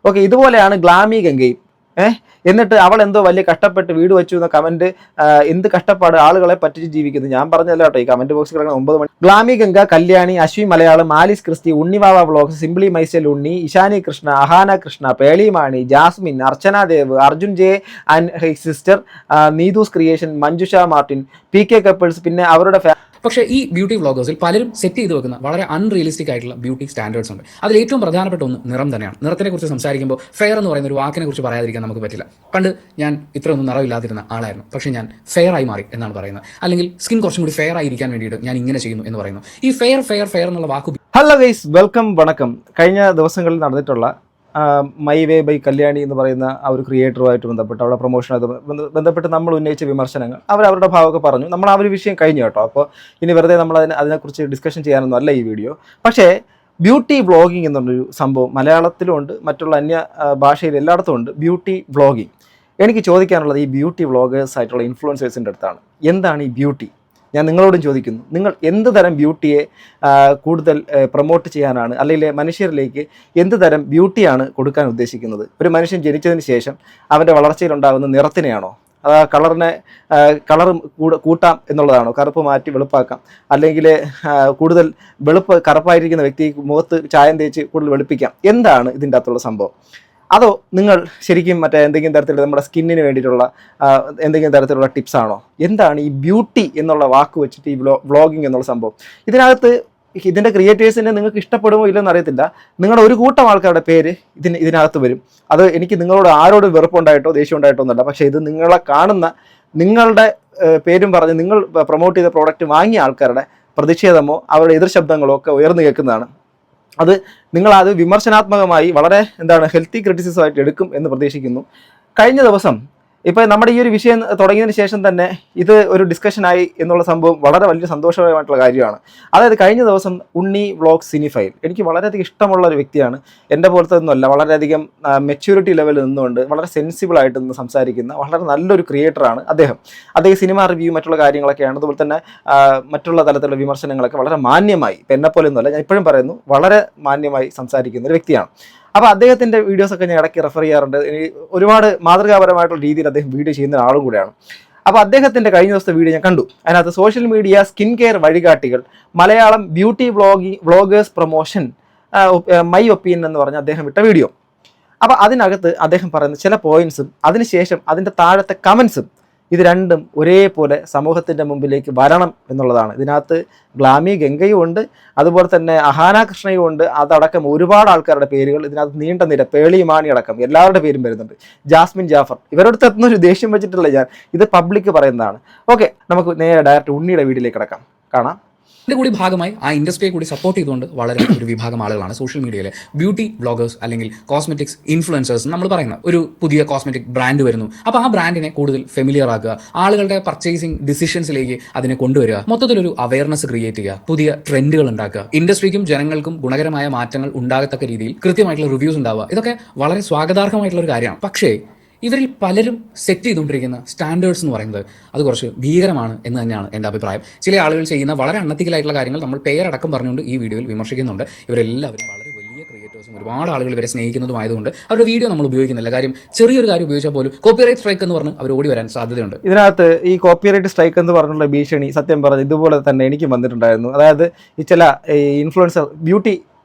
Okay, ഇതുപോലെയാണ് ഗ്ലാമി ഗംഗയും. എന്നിട്ട് അവൾ എന്തോ വലിയ കഷ്ടപ്പെട്ട് വീട് വെച്ചു എന്ന കമന്റ്, എന്ത് കഷ്ടപ്പാട്, ആളുകളെ പറ്റിച്ച് ജീവിക്കുന്നു. ഞാൻ പറഞ്ഞല്ലോ കേട്ടോ, ഈ കമന്റ് ബോക്സിൽ കിടക്കുന്ന 9 മണി. Glamy Ganga, Kalyani, Ashwi Malayalam, Alice Christy, Unnivava vlogs, simply myself Unni, Ishani Krishna, Ahaana Krishna, Pearle Maaney, Jasmin, Archana Dev, Arjun J and his sister, Neethu's creation, Manjusha Martin, PK couples, പിന്നെ അവരുടെ പക്ഷേ ഈ ബ്യൂട്ടി വ്ളോഗേഴ്സിൽ പലരും സെറ്റ് ചെയ്ത് വെക്കുന്ന വളരെ അൺറിയലിസ്റ്റിക് ആയിട്ടുള്ള ബ്യൂട്ടി സ്റ്റാൻഡേർഡ്സ് ഉണ്ട്. അതിൽ ഏറ്റവും പ്രധാനപ്പെട്ട ഒന്ന് നിറം തന്നെയാണ്. നിറത്തിനെക്കുറിച്ച് സംസാരിക്കുമ്പോൾ ഫെയർ എന്ന് പറയുന്ന ഒരു വാക്കിനെ കുറിച്ച് പറയാതിരിക്കാൻ നമുക്ക് പറ്റില്ല. പണ്ട് ഞാൻ ഇത്രയൊന്നും നിറമില്ലാതിരുന്ന ആളായിരുന്നു, പക്ഷേ ഞാൻ ഫെയർ ആയി മാറി എന്നാണ് പറയുന്നത്. അല്ലെങ്കിൽ സ്കിൻ കുറച്ചും കൂടി ഫെയർ ആയിരിക്കാൻ വേണ്ടിയിട്ട് ഞാൻ ഇങ്ങനെ ചെയ്യുന്നു എന്ന് പറയുന്നു. ഈ ഫെയർ എന്നുള്ള വാക്ക്. ഹലോ ഗൈസ്, വെൽക്കം, വണക്കം. കഴിഞ്ഞ ദിവസങ്ങളിൽ നടന്നിട്ടുള്ള മൈ വേ ബൈ കല്യാണി എന്ന് പറയുന്ന ആ ഒരു ക്രിയേറ്ററുമായിട്ട് ബന്ധപ്പെട്ട്, അവരുടെ പ്രൊമോഷനുമായിട്ട് ബന്ധപ്പെട്ട് നമ്മൾ ഉന്നയിച്ച വിമർശനങ്ങൾ അവരുടെ ഭാഗമൊക്കെ പറഞ്ഞു. നമ്മൾ ആ ഒരു വിഷയം കഴിഞ്ഞു കേട്ടോ. അപ്പോൾ ഇനി വെറുതെ നമ്മൾ അതിനെക്കുറിച്ച് ഡിസ്കഷൻ ചെയ്യാനൊന്നും അല്ല ഈ വീഡിയോ. പക്ഷേ ബ്യൂട്ടി വ്ളോഗിങ് എന്നുള്ളൊരു സംഭവം മലയാളത്തിലും ഉണ്ട്, മറ്റുള്ള അന്യ ഭാഷയിൽ എല്ലായിടത്തും ഉണ്ട് ബ്യൂട്ടി വ്ളോഗിങ്. എനിക്ക് ചോദിക്കാനുള്ളത് ഈ ബ്യൂട്ടി വ്ളോഗേഴ്സ് ആയിട്ടുള്ള ഇൻഫ്ലുവൻസേഴ്സിൻ്റെ അടുത്താണ്. എന്താണ് ഈ ബ്യൂട്ടി? ഞാൻ നിങ്ങളോടും ചോദിക്കുന്നു, നിങ്ങൾ എന്ത് തരം ബ്യൂട്ടിയെ കൂടുതൽ പ്രൊമോട്ട് ചെയ്യാനാണ്, അല്ലെങ്കിൽ മനുഷ്യരിലേക്ക് എന്ത് തരം ബ്യൂട്ടിയാണ് കൊടുക്കാൻ ഉദ്ദേശിക്കുന്നത്? ഒരു മനുഷ്യൻ ജനിച്ചതിന് ശേഷം അവൻ്റെ വളർച്ചയിലുണ്ടാകുന്ന നിറത്തിനെയാണോ, അത് കളർ കൂട്ടാം എന്നുള്ളതാണോ, കറുപ്പ് മാറ്റി വെളുപ്പാക്കാം, അല്ലെങ്കിൽ കൂടുതൽ കറുപ്പായിരിക്കുന്ന വ്യക്തി മുഖത്ത് ചായം തേച്ച് കൂടുതൽ വെളുപ്പിക്കാം? എന്താണ് ഇതിൻ്റെ അകത്തുള്ള സംഭവം? അതോ നിങ്ങൾ ശരിക്കും എന്തെങ്കിലും തരത്തിലുള്ള നമ്മുടെ സ്കിന്നിന് വേണ്ടിയിട്ടുള്ള എന്തെങ്കിലും തരത്തിലുള്ള ടിപ്സ് ആണോ? എന്താണ് ഈ ബ്യൂട്ടി എന്നുള്ള വാക്ക് വെച്ചിട്ട് ഈ വ്ളോഗിങ് എന്നുള്ള സംഭവം? ഇതിൻ്റെ ക്രിയേറ്റേഴ്സിനെ നിങ്ങൾക്ക് ഇഷ്ടപ്പെടുമോ ഇല്ലെന്ന് അറിയത്തില്ല. നിങ്ങളുടെ ഒരു കൂട്ടം ആൾക്കാരുടെ പേര് ഇതിനകത്ത് വരും. അത് എനിക്ക് നിങ്ങളോട് ആരോട് വെറുപ്പുണ്ടായിട്ടോ ദേഷ്യം ഉണ്ടായിട്ടോ ഒന്നുമല്ല. പക്ഷേ ഇത് നിങ്ങളെ കാണുന്ന, നിങ്ങളുടെ പേരും പറഞ്ഞ് നിങ്ങൾ പ്രൊമോട്ട് ചെയ്ത പ്രോഡക്റ്റ് വാങ്ങിയ ആൾക്കാരുടെ പ്രതിഷേധമോ അവരുടെ എതിർ ശബ്ദങ്ങളോ ഒക്കെ ഉയർന്നു കേൾക്കുന്നതാണ്. അത് നിങ്ങളത് വിമർശനാത്മകമായി വളരെ ഹെൽത്തി ക്രിറ്റിസിസമായിട്ട് എടുക്കും എന്ന് പ്രതീക്ഷിക്കുന്നു. കഴിഞ്ഞ ദിവസം ഇപ്പോൾ നമ്മുടെ ഈ ഒരു വിഷയം തുടങ്ങിയതിന് ശേഷം തന്നെ ഇത് ഒരു ഡിസ്കഷനായി എന്നുള്ള സംഭവം വളരെ വലിയ സന്തോഷകരമായിട്ടുള്ള കാര്യമാണ്. അതായത് കഴിഞ്ഞ ദിവസം ഉണ്ണി വ്ളോഗ് സിനിഫൈൽ, എനിക്ക് വളരെയധികം ഇഷ്ടമുള്ള ഒരു വ്യക്തിയാണ്. എൻ്റെ പോലത്തെ ഒന്നുമല്ല, വളരെയധികം മെച്യൂരിറ്റി ലെവലിൽ നിന്നുകൊണ്ട് വളരെ സെൻസിബിളായിട്ട് നിന്ന് സംസാരിക്കുന്ന വളരെ നല്ലൊരു ക്രിയേറ്ററാണ് അദ്ദേഹം. സിനിമ റിവ്യൂ മറ്റുള്ള കാര്യങ്ങളൊക്കെയാണ്. അതുപോലെ തന്നെ മറ്റുള്ള തലത്തിലുള്ള വിമർശനങ്ങളൊക്കെ വളരെ മാന്യമായി, ഇപ്പം എന്നെപ്പോലെ ഒന്നുമല്ല, ഞാൻ ഇപ്പോഴും പറയുന്നു, വളരെ മാന്യമായി സംസാരിക്കുന്ന ഒരു വ്യക്തിയാണ്. അപ്പോൾ അദ്ദേഹത്തിൻ്റെ വീഡിയോസൊക്കെ ഞാൻ ഇടയ്ക്ക് റെഫർ ചെയ്യാറുണ്ട്. ഒരുപാട് മാതൃകാപരമായിട്ടുള്ള രീതിയിൽ അദ്ദേഹം വീഡിയോ ചെയ്യുന്ന ആളും കൂടെയാണ്. അപ്പോൾ അദ്ദേഹത്തിൻ്റെ കഴിഞ്ഞ ദിവസത്തെ വീഡിയോ ഞാൻ കണ്ടു. അതിനകത്ത് സോഷ്യൽ മീഡിയ സ്കിൻ കെയർ വഴികാട്ടികൾ, Malayalam beauty vloggers promotion, my opinion എന്ന് പറഞ്ഞ് അദ്ദേഹം ഇട്ട വീഡിയോ. അപ്പോൾ അതിനകത്ത് അദ്ദേഹം പറയുന്ന ചില പോയിന്റ്സും അതിനുശേഷം അതിൻ്റെ താഴത്തെ കമൻസും, ഇത് രണ്ടും ഒരേപോലെ സമൂഹത്തിൻ്റെ മുമ്പിലേക്ക് വരണം എന്നുള്ളതാണ്. ഇതിനകത്ത് ഗ്ലാമി ഗംഗയും ഉണ്ട്, അതുപോലെ തന്നെ അഹാന കൃഷ്ണയും ഉണ്ട്. അതടക്കം ഒരുപാട് ആൾക്കാരുടെ പേരുകൾ ഇതിനകത്ത് നീണ്ട നിര, പേളിമാണി അടക്കം എല്ലാവരുടെ പേരും വരുന്നുണ്ട്, ജാസ്മിൻ ജാഫർ. ഇവരോട് എത്തുന്നൊരു ദേഷ്യം വെച്ചിട്ടില്ല ഞാൻ, ഇത് പബ്ലിക് പറയുന്നതാണ്. ഓക്കെ, നമുക്ക് നേരെ ഡയറക്റ്റ് ഉണ്ണിയുടെ വീഡിയോയിലേക്ക് കാണാം. ഇതിന്റെ കൂടി ഭാഗമായി ആ ഇൻഡസ്ട്രിയെ കൂടി സപ്പോർട്ട് ചെയ്തുകൊണ്ട് വളരെ ഒരു വിഭാഗം ആളുകളാണ് സോഷ്യൽ മീഡിയയിലെ ബ്യൂട്ടി വ്ളോഗേഴ്സ് അല്ലെങ്കിൽ കോസ്മെറ്റിക്സ് ഇൻഫ്ലുവൻസേഴ്സ് നമ്മൾ പറയുന്നത്. ഒരു പുതിയ കോസ്മെറ്റിക് ബ്രാൻഡ് വരുന്നു, അപ്പോൾ ആ ബ്രാൻഡിനെ കൂടുതൽ ഫെമിലിയർ ആക്കുക, ആളുകളുടെ പർച്ചേസിംഗ് ഡിസിഷൻസിലേക്ക് അതിനെ കൊണ്ടുവരിക, മൊത്തത്തിലൊരു അവയർനെസ് ക്രിയേറ്റ് ചെയ്യുക, പുതിയ ട്രെൻഡുകൾ ഉണ്ടാക്കുക, ഇൻഡസ്ട്രിക്കും ജനങ്ങൾക്കും ഗുണകരമായ മാറ്റങ്ങൾ ഉണ്ടാകത്തക്ക രീതിയിൽ കൃത്യമായിട്ടുള്ള റിവ്യൂസ് ഉണ്ടാവുക. ഇതൊക്കെ വളരെ സ്വാഗതാർഹമായിട്ടുള്ള ഒരു കാര്യമാണ്. പക്ഷേ ഇവരിൽ പലരും സെറ്റ് ചെയ്തുകൊണ്ടിരിക്കുന്ന സ്റ്റാൻഡേർഡ്സ് എന്ന് പറയുന്നത് അത് കുറച്ച് ഭീകരമാണ് എന്ന് തന്നെയാണ് എൻ്റെ അഭിപ്രായം. ചില ആളുകൾ ചെയ്യുന്ന വളരെ അൺഎത്തിക്കലായിട്ടുള്ള കാര്യങ്ങൾ നമ്മൾ പേരടക്കം പറഞ്ഞുകൊണ്ട് ഈ വീഡിയോയിൽ വിമർശിക്കുന്നുണ്ട്. ഇവരെല്ലാവരും വളരെ വലിയ ക്രിയേറ്റേഴ്സും ഒരുപാട് ആളുകൾ ഇവരെ സ്നേഹിക്കുന്നതുമായതുകൊണ്ട് അവരുടെ വീഡിയോ നമ്മൾ ഉപയോഗിക്കുന്നില്ല. കാര്യം ചെറിയൊരു കാര്യം ഉപയോഗിച്ചാൽ പോലും കോപ്പിറൈറ്റ് സ്ട്രൈക്ക് എന്ന് പറഞ്ഞ് അവർ ഓടി വരാൻ സാധ്യതയുണ്ട്. ഇതിനകത്ത് ഈ കോപ്പിറൈറ്റ് സ്ട്രൈക്ക് എന്ന് പറഞ്ഞുള്ള ഭീഷണി സത്യം പറഞ്ഞ് ഇതുപോലെ തന്നെ എനിക്ക് വന്നിട്ടുണ്ടായിരുന്നു. അതായത് ഈ ചില ഇൻഫ്ലുവൻസർ ബ്യൂട്ടി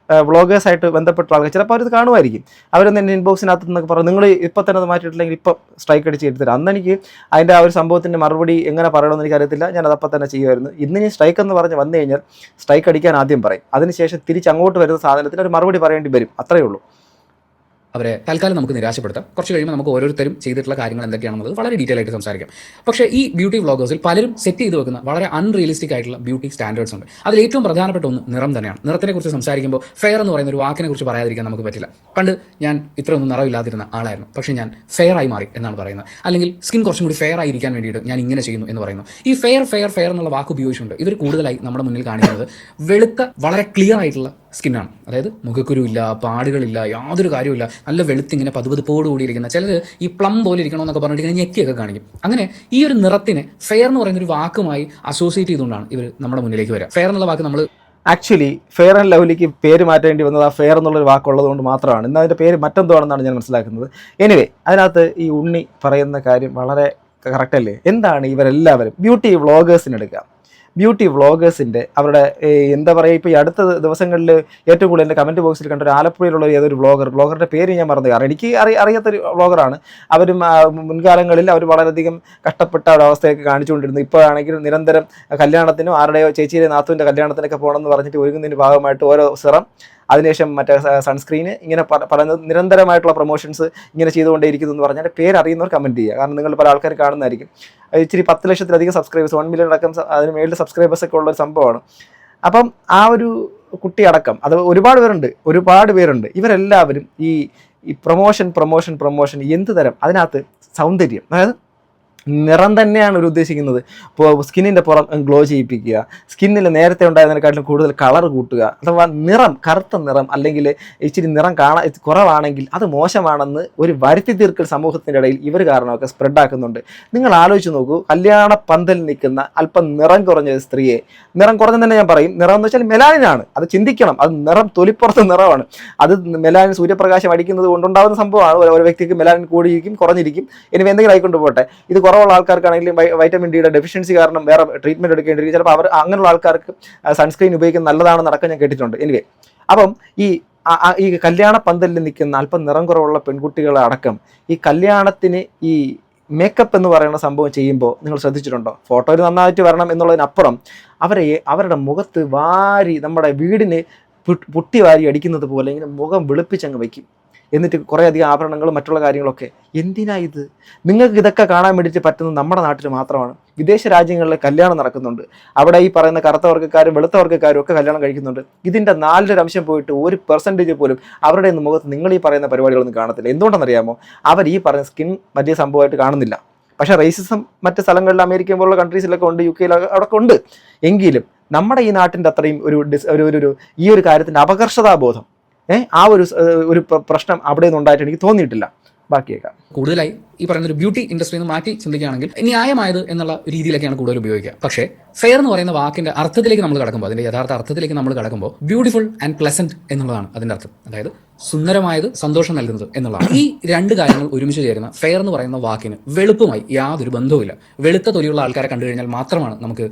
വ്ളോഗേഴ്സായിട്ട് ബന്ധപ്പെട്ട ആൾക്കാർ ചിലപ്പോൾ അവരിത് കാണുമായിരിക്കും. അവരൊന്ന് എൻ്റെ ഇൻബോക്സിനകത്ത് നിന്നൊക്കെ പറഞ്ഞു, നിങ്ങൾ ഇപ്പം തന്നെ അത് മാറ്റിയിട്ടില്ലെങ്കിൽ ഇപ്പം സ്ട്രൈക്ക് അടിച്ച് എടുത്തില്ല. അന്ന് എനിക്ക് അതിൻ്റെ ആ ഒരു സംഭവത്തിൻ്റെ മറുപടി എങ്ങനെ പറയണമെന്ന് എനിക്കറിയത്തില്ല. ഞാൻ അതപ്പം തന്നെ ചെയ്യുമായിരുന്നു. ഇന്ന് ഞാൻ സ്ട്രൈക്ക് എന്ന് പറഞ്ഞ് വന്നു കഴിഞ്ഞാൽ സ്ട്രൈക്ക് അടിക്കാൻ ആദ്യം പറയും, അതിനുശേഷം തിരിച്ച് അങ്ങോട്ട് വരുന്ന സാധനത്തിന് ഒരു മറുപടി പറയേണ്ടി വരും, അത്രയേ ഉള്ളൂ. അവരെ തൽക്കാലം നമുക്ക് നിരാശപ്പെടുത്താം. കുറച്ച് കഴിയുമ്പോൾ നമുക്ക് ഓരോരുത്തരും ചെയ്തിട്ടുള്ള കാര്യങ്ങൾ എന്തൊക്കെയാണെന്നുള്ളത് വളരെ ഡീറ്റെയിൽ ആയിട്ട് സംസാരിക്കാം. പക്ഷേ ഈ ബ്യൂട്ടി വ്ളോഗേഴ്സിൽ പലരും സെറ്റ് ചെയ്ത് വെക്കുന്ന വളരെ അൺറിയലിസ്റ്റിക് ആയിട്ടുള്ള ബ്യൂട്ടി സ്റ്റാൻഡേർഡ്സ് ഉണ്ട്. അതിൽ ഏറ്റവും പ്രധാനപ്പെട്ട ഒന്ന് നിറം തന്നെയാണ്. നിറത്തിനെക്കുറിച്ച് സംസാരിക്കുമ്പോൾ ഫെയർ എന്ന് പറയുന്ന ഒരു വാക്കിനെ കുറിച്ച് പറയാതിരിക്കാൻ നമുക്ക് പറ്റില്ല. പണ്ട് ഞാൻ ഇത്രയൊന്നും നിറമില്ലാതിരുന്ന ആളായിരുന്നു, പക്ഷേ ഞാൻ ഫെയർ ആയി മാറി എന്നാണ് പറയുന്നത്. അല്ലെങ്കിൽ സ്കിൻ കുറച്ചും കൂടി ഫെയർ ആയിരിക്കാൻ വേണ്ടിയിട്ട് ഞാൻ ഇങ്ങനെ ചെയ്യുന്നു എന്ന് പറയുന്നു. ഈ ഫെയർ എന്നുള്ള വാക്ക് ഉപയോഗിച്ചുകൊണ്ട് ഇവർ കൂടുതലായി നമ്മുടെ മുന്നിൽ കാണിക്കുന്നത് വെളുത്ത വളരെ ക്ലിയർ ആയിട്ടുള്ള സ്കിന്നാണ്. അതായത് മുഖക്കുരുവില്ല, പാടുകളില്ല, യാതൊരു കാര്യമില്ല, നല്ല വെളുത്തിങ്ങനെ പതുപതുപ്പോട് കൂടിയിരിക്കുന്ന, ചിലർ ഈ പ്ലം പോലെ ഇരിക്കണമെന്നൊക്കെ പറഞ്ഞിട്ട് ഇങ്ങനെ ഞെക്കിയൊക്കെ കാണിക്കും. അങ്ങനെ ഈ ഒരു നിറത്തിനെ ഫെയർ എന്ന് പറയുന്ന ഒരു വാക്കുമായി അസോസിയേറ്റ് ചെയ്തുകൊണ്ടാണ് ഇവർ നമ്മുടെ മുന്നിലേക്ക് വരിക. ഫെയർ എന്നുള്ള വാക്ക് നമ്മൾ ആക്ച്വലി ഫെയർ ആൻഡ് ലവ്ലിക്ക് പേര് മാറ്റേണ്ടി വന്നത് ആ ഫെയർ എന്നുള്ളൊരു വാക്കുള്ളത് കൊണ്ട് മാത്രമാണ്. ഇന്ന് അതിൻ്റെ പേര് മറ്റെന്തോണെന്നാണ് ഞാൻ മനസ്സിലാക്കുന്നത്. എനിവേ, അതിനകത്ത് ഈ ഉണ്ണി പറയുന്ന കാര്യം വളരെ കറക്റ്റ് അല്ലേ? എന്താണ് ഇവരെല്ലാവരും ബ്യൂട്ടി വ്ളോഗേഴ്സിനെടുക്കുക. ബ്യൂട്ടി വ്ളോഗേഴ്സിൻ്റെ അവരുടെ എന്താ പറയുക, ഇപ്പോൾ ഈ അടുത്ത ദിവസങ്ങളിൽ ഏറ്റവും കൂടുതൽ എൻ്റെ കമൻറ്റ് ബോക്സിൽ കണ്ട ഒരു ആലപ്പുഴയിലുള്ള ഏതൊരു ബ്ലോഗറുടെ പേര് ഞാൻ മറന്നു. കാരണം എനിക്ക് അറിയാത്തൊരു വ്ളോഗറാണ്. അവരും മുൻകാലങ്ങളിൽ അവർ വളരെയധികം കഷ്ടപ്പെട്ട ഒരു അവസ്ഥയൊക്കെ കാണിച്ചുകൊണ്ടിരുന്നു. ഇപ്പോഴാണെങ്കിൽ നിരന്തരം കല്യാണത്തിനും ആരുടെയോ ചേച്ചിയുടെ നാത്തുവിൻ്റെ കല്യാണത്തിനൊക്കെ പോകണമെന്ന് പറഞ്ഞിട്ട് ഒരുങ്ങുന്നതിന് ഭാഗമായിട്ട് ഓരോ സിറം, അതിനുശേഷം മറ്റേ സൺസ്ക്രീന്, ഇങ്ങനെ പറയുന്നത് നിരന്തരമായിട്ടുള്ള പ്രൊമോഷൻസ് ഇങ്ങനെ ചെയ്തുകൊണ്ടേയിരിക്കുന്നു എന്ന് പറഞ്ഞാൽ പേരറിയുന്നവർ കമൻറ്റ് ചെയ്യുക. കാരണം നിങ്ങൾ പല ആൾക്കാർ കാണുന്നതായിരിക്കും. ഇച്ചിരി 10 ലക്ഷത്തിലധികം സബ്സ്ക്രൈബേഴ്സ്, 1 മില്യൺ അടക്കം അതിന് മേളിൽ സബ്സ്ക്രൈബേഴ്സൊക്കെ ഉള്ളൊരു സംഭവമാണ്. അപ്പം ആ ഒരു കുട്ടി അടക്കം അത് ഒരുപാട് പേരുണ്ട്. ഇവരെല്ലാവരും ഈ പ്രൊമോഷൻ എന്ത് തരം, അതിനകത്ത് സൗന്ദര്യം, അതായത് നിറം തന്നെയാണ് ഒരു ഉദ്ദേശിക്കുന്നത്. ഇപ്പോൾ സ്കിന്നിൻ്റെ പുറം ഗ്ലോ ചെയ്യിപ്പിക്കുക, സ്കിന്നിൽ നേരത്തെ ഉണ്ടായതിനെക്കാട്ടിലും കൂടുതൽ കളർ കൂട്ടുക, അഥവാ നിറം, കറുത്ത നിറം അല്ലെങ്കിൽ ഇച്ചിരി നിറം കുറവാണെങ്കിൽ അത് മോശമാണെന്ന് ഒരു വരുത്തി തീർക്കൽ സമൂഹത്തിൻ്റെ ഇടയിൽ ഇവർ കാരണമൊക്കെ സ്പ്രെഡാക്കുന്നുണ്ട്. നിങ്ങൾ ആലോചിച്ച് നോക്കൂ, കല്യാണ പന്തലിൽ നിൽക്കുന്ന അല്പം നിറം കുറഞ്ഞ സ്ത്രീയെ, നിറം കുറഞ്ഞ തന്നെ ഞാൻ പറയും, നിറം എന്ന് വെച്ചാൽ മെലാനിനാണ്, അത് ചിന്തിക്കണം. അത് നിറം തൊലിപ്പുറത്ത് നിറമാണ്. അത് മെലാനിൻ സൂര്യപ്രകാശം അടിക്കുന്നത് കൊണ്ടുണ്ടാകുന്ന സംഭവമാണ്. ഒരു വ്യക്തിക്ക് മെലാനിൻ കൂടിയിരിക്കും, കുറഞ്ഞിരിക്കും, ഇനി എന്തെങ്കിലും ആയിക്കൊണ്ട് പോട്ടെ. ഇത് കുറവുള്ള ആൾക്കാർക്കാണെങ്കിലും വൈറ്റമിൻ ഡിയുടെ ഡെഫിഷ്യൻസി കാരണം വേറെ ട്രീറ്റ്മെന്റ് എടുക്കേണ്ടിയിരിക്കും. ചിലപ്പോൾ അവർ അങ്ങനെയുള്ള ആൾക്കാർക്ക് സൺസ്ക്രീൻ ഉപയോഗിക്കുന്നത് നല്ലതാണെന്ന് അടക്കം ഞാൻ കേട്ടിട്ടുണ്ട്. എനിവേ, അപ്പം ഈ കല്യാണ പന്തലിൽ നിൽക്കുന്ന അല്പം നിറം കുറവുള്ള പെൺകുട്ടികളെ അടക്കം ഈ കല്യാണത്തിന് ഈ മേക്കപ്പ് എന്ന് പറയുന്ന സംഭവം ചെയ്യുമ്പോൾ നിങ്ങൾ ശ്രദ്ധിച്ചിട്ടുണ്ടോ? ഫോട്ടോയിൽ നന്നായിട്ട് വരണം എന്നുള്ളതിനപ്പുറം അവരുടെ മുഖത്ത് നമ്മുടെ വീടിന് പുട്ടി വാരി അടിക്കുന്നത് പോലെ ഇങ്ങനെ മുഖം വെളുപ്പിച്ചങ്ങ് വയ്ക്കും. എന്നിട്ട് കുറേയധികം ആഭരണങ്ങളും മറ്റുള്ള കാര്യങ്ങളൊക്കെ. എന്തിനാ ഇത്? നിങ്ങൾക്ക് ഇതൊക്കെ കാണാൻ വേണ്ടിയിട്ട് പറ്റുന്നത് നമ്മുടെ നാട്ടിൽ മാത്രമാണ്. വിദേശ രാജ്യങ്ങളിൽ കല്യാണം നടക്കുന്നുണ്ട്. അവിടെ ഈ പറയുന്ന കറുത്ത വർഗ്ഗക്കാരും വെളുത്ത വർഗ്ഗക്കാരും ഒക്കെ കല്യാണം കഴിക്കുന്നുണ്ട്. ഇതിൻ്റെ 4% പോയിട്ട് 1% പോലും അവരുടെ മുഖത്ത് നിങ്ങൾ ഈ പറയുന്ന പരിപാടികളൊന്നും കാണത്തില്ല. എന്തുകൊണ്ടെന്നറിയാമോ? അവർ ഈ പറയുന്ന സ്കിൻ വലിയ സംഭവമായിട്ട് കാണുന്നില്ല. പക്ഷേ റേസിസം മറ്റ് സ്ഥലങ്ങളിൽ, അമേരിക്ക പോലുള്ള കൺട്രീസിലൊക്കെ ഉണ്ട്, UK അവിടെ ഉണ്ട്. എങ്കിലും നമ്മുടെ ഈ നാട്ടിൻ്റെ അത്രയും ഈ ഒരു കാര്യത്തിൻ്റെ അപകർഷതാബോധം, ആ ഒരു പ്രശ്നം അവിടെ നിന്ന് ഉണ്ടായിട്ട് എനിക്ക് തോന്നിയിട്ടില്ല. ബാക്കിയേക്കാം കൂടുതലായി ഈ പറയുന്ന ഒരു ബ്യൂട്ടി ഇൻഡസ്ട്രിയിൽ നിന്ന് മാറ്റി ചിന്തിക്കുകയാണെങ്കിൽ ന്യായമായത് എന്നുള്ള രീതിയിലൊക്കെയാണ് കൂടുതൽ ഉപയോഗിക്കുക. പക്ഷേ ഫെയർ എന്ന് പറയുന്ന വാക്കിന്റെ അർത്ഥത്തിലേക്ക് നമ്മൾ കടക്കുമ്പോൾ, അതിന്റെ യഥാർത്ഥ അർത്ഥത്തിലേക്ക് നമ്മൾ കടക്കുമ്പോൾ ബ്യൂട്ടിഫുൾ ആൻഡ് പ്ലസന്റ് എന്നുള്ളതാണ് അതിന്റെ അർത്ഥം. അതായത് സുന്ദരമായത്, സന്തോഷം നൽകുന്നത് എന്നുള്ളതാണ്. ഈ രണ്ട് കാര്യങ്ങൾ ഒരുമിച്ച് ചേരുന്ന ഫെയർ എന്ന് പറയുന്ന വാക്കിന് വെളുപ്പുമായി യാതൊരു ബന്ധവുമില്ല. വെളുത്ത തൊലിയുള്ള ആൾക്കാരെ കണ്ടു കഴിഞ്ഞാൽ മാത്രമാണ് നമുക്ക്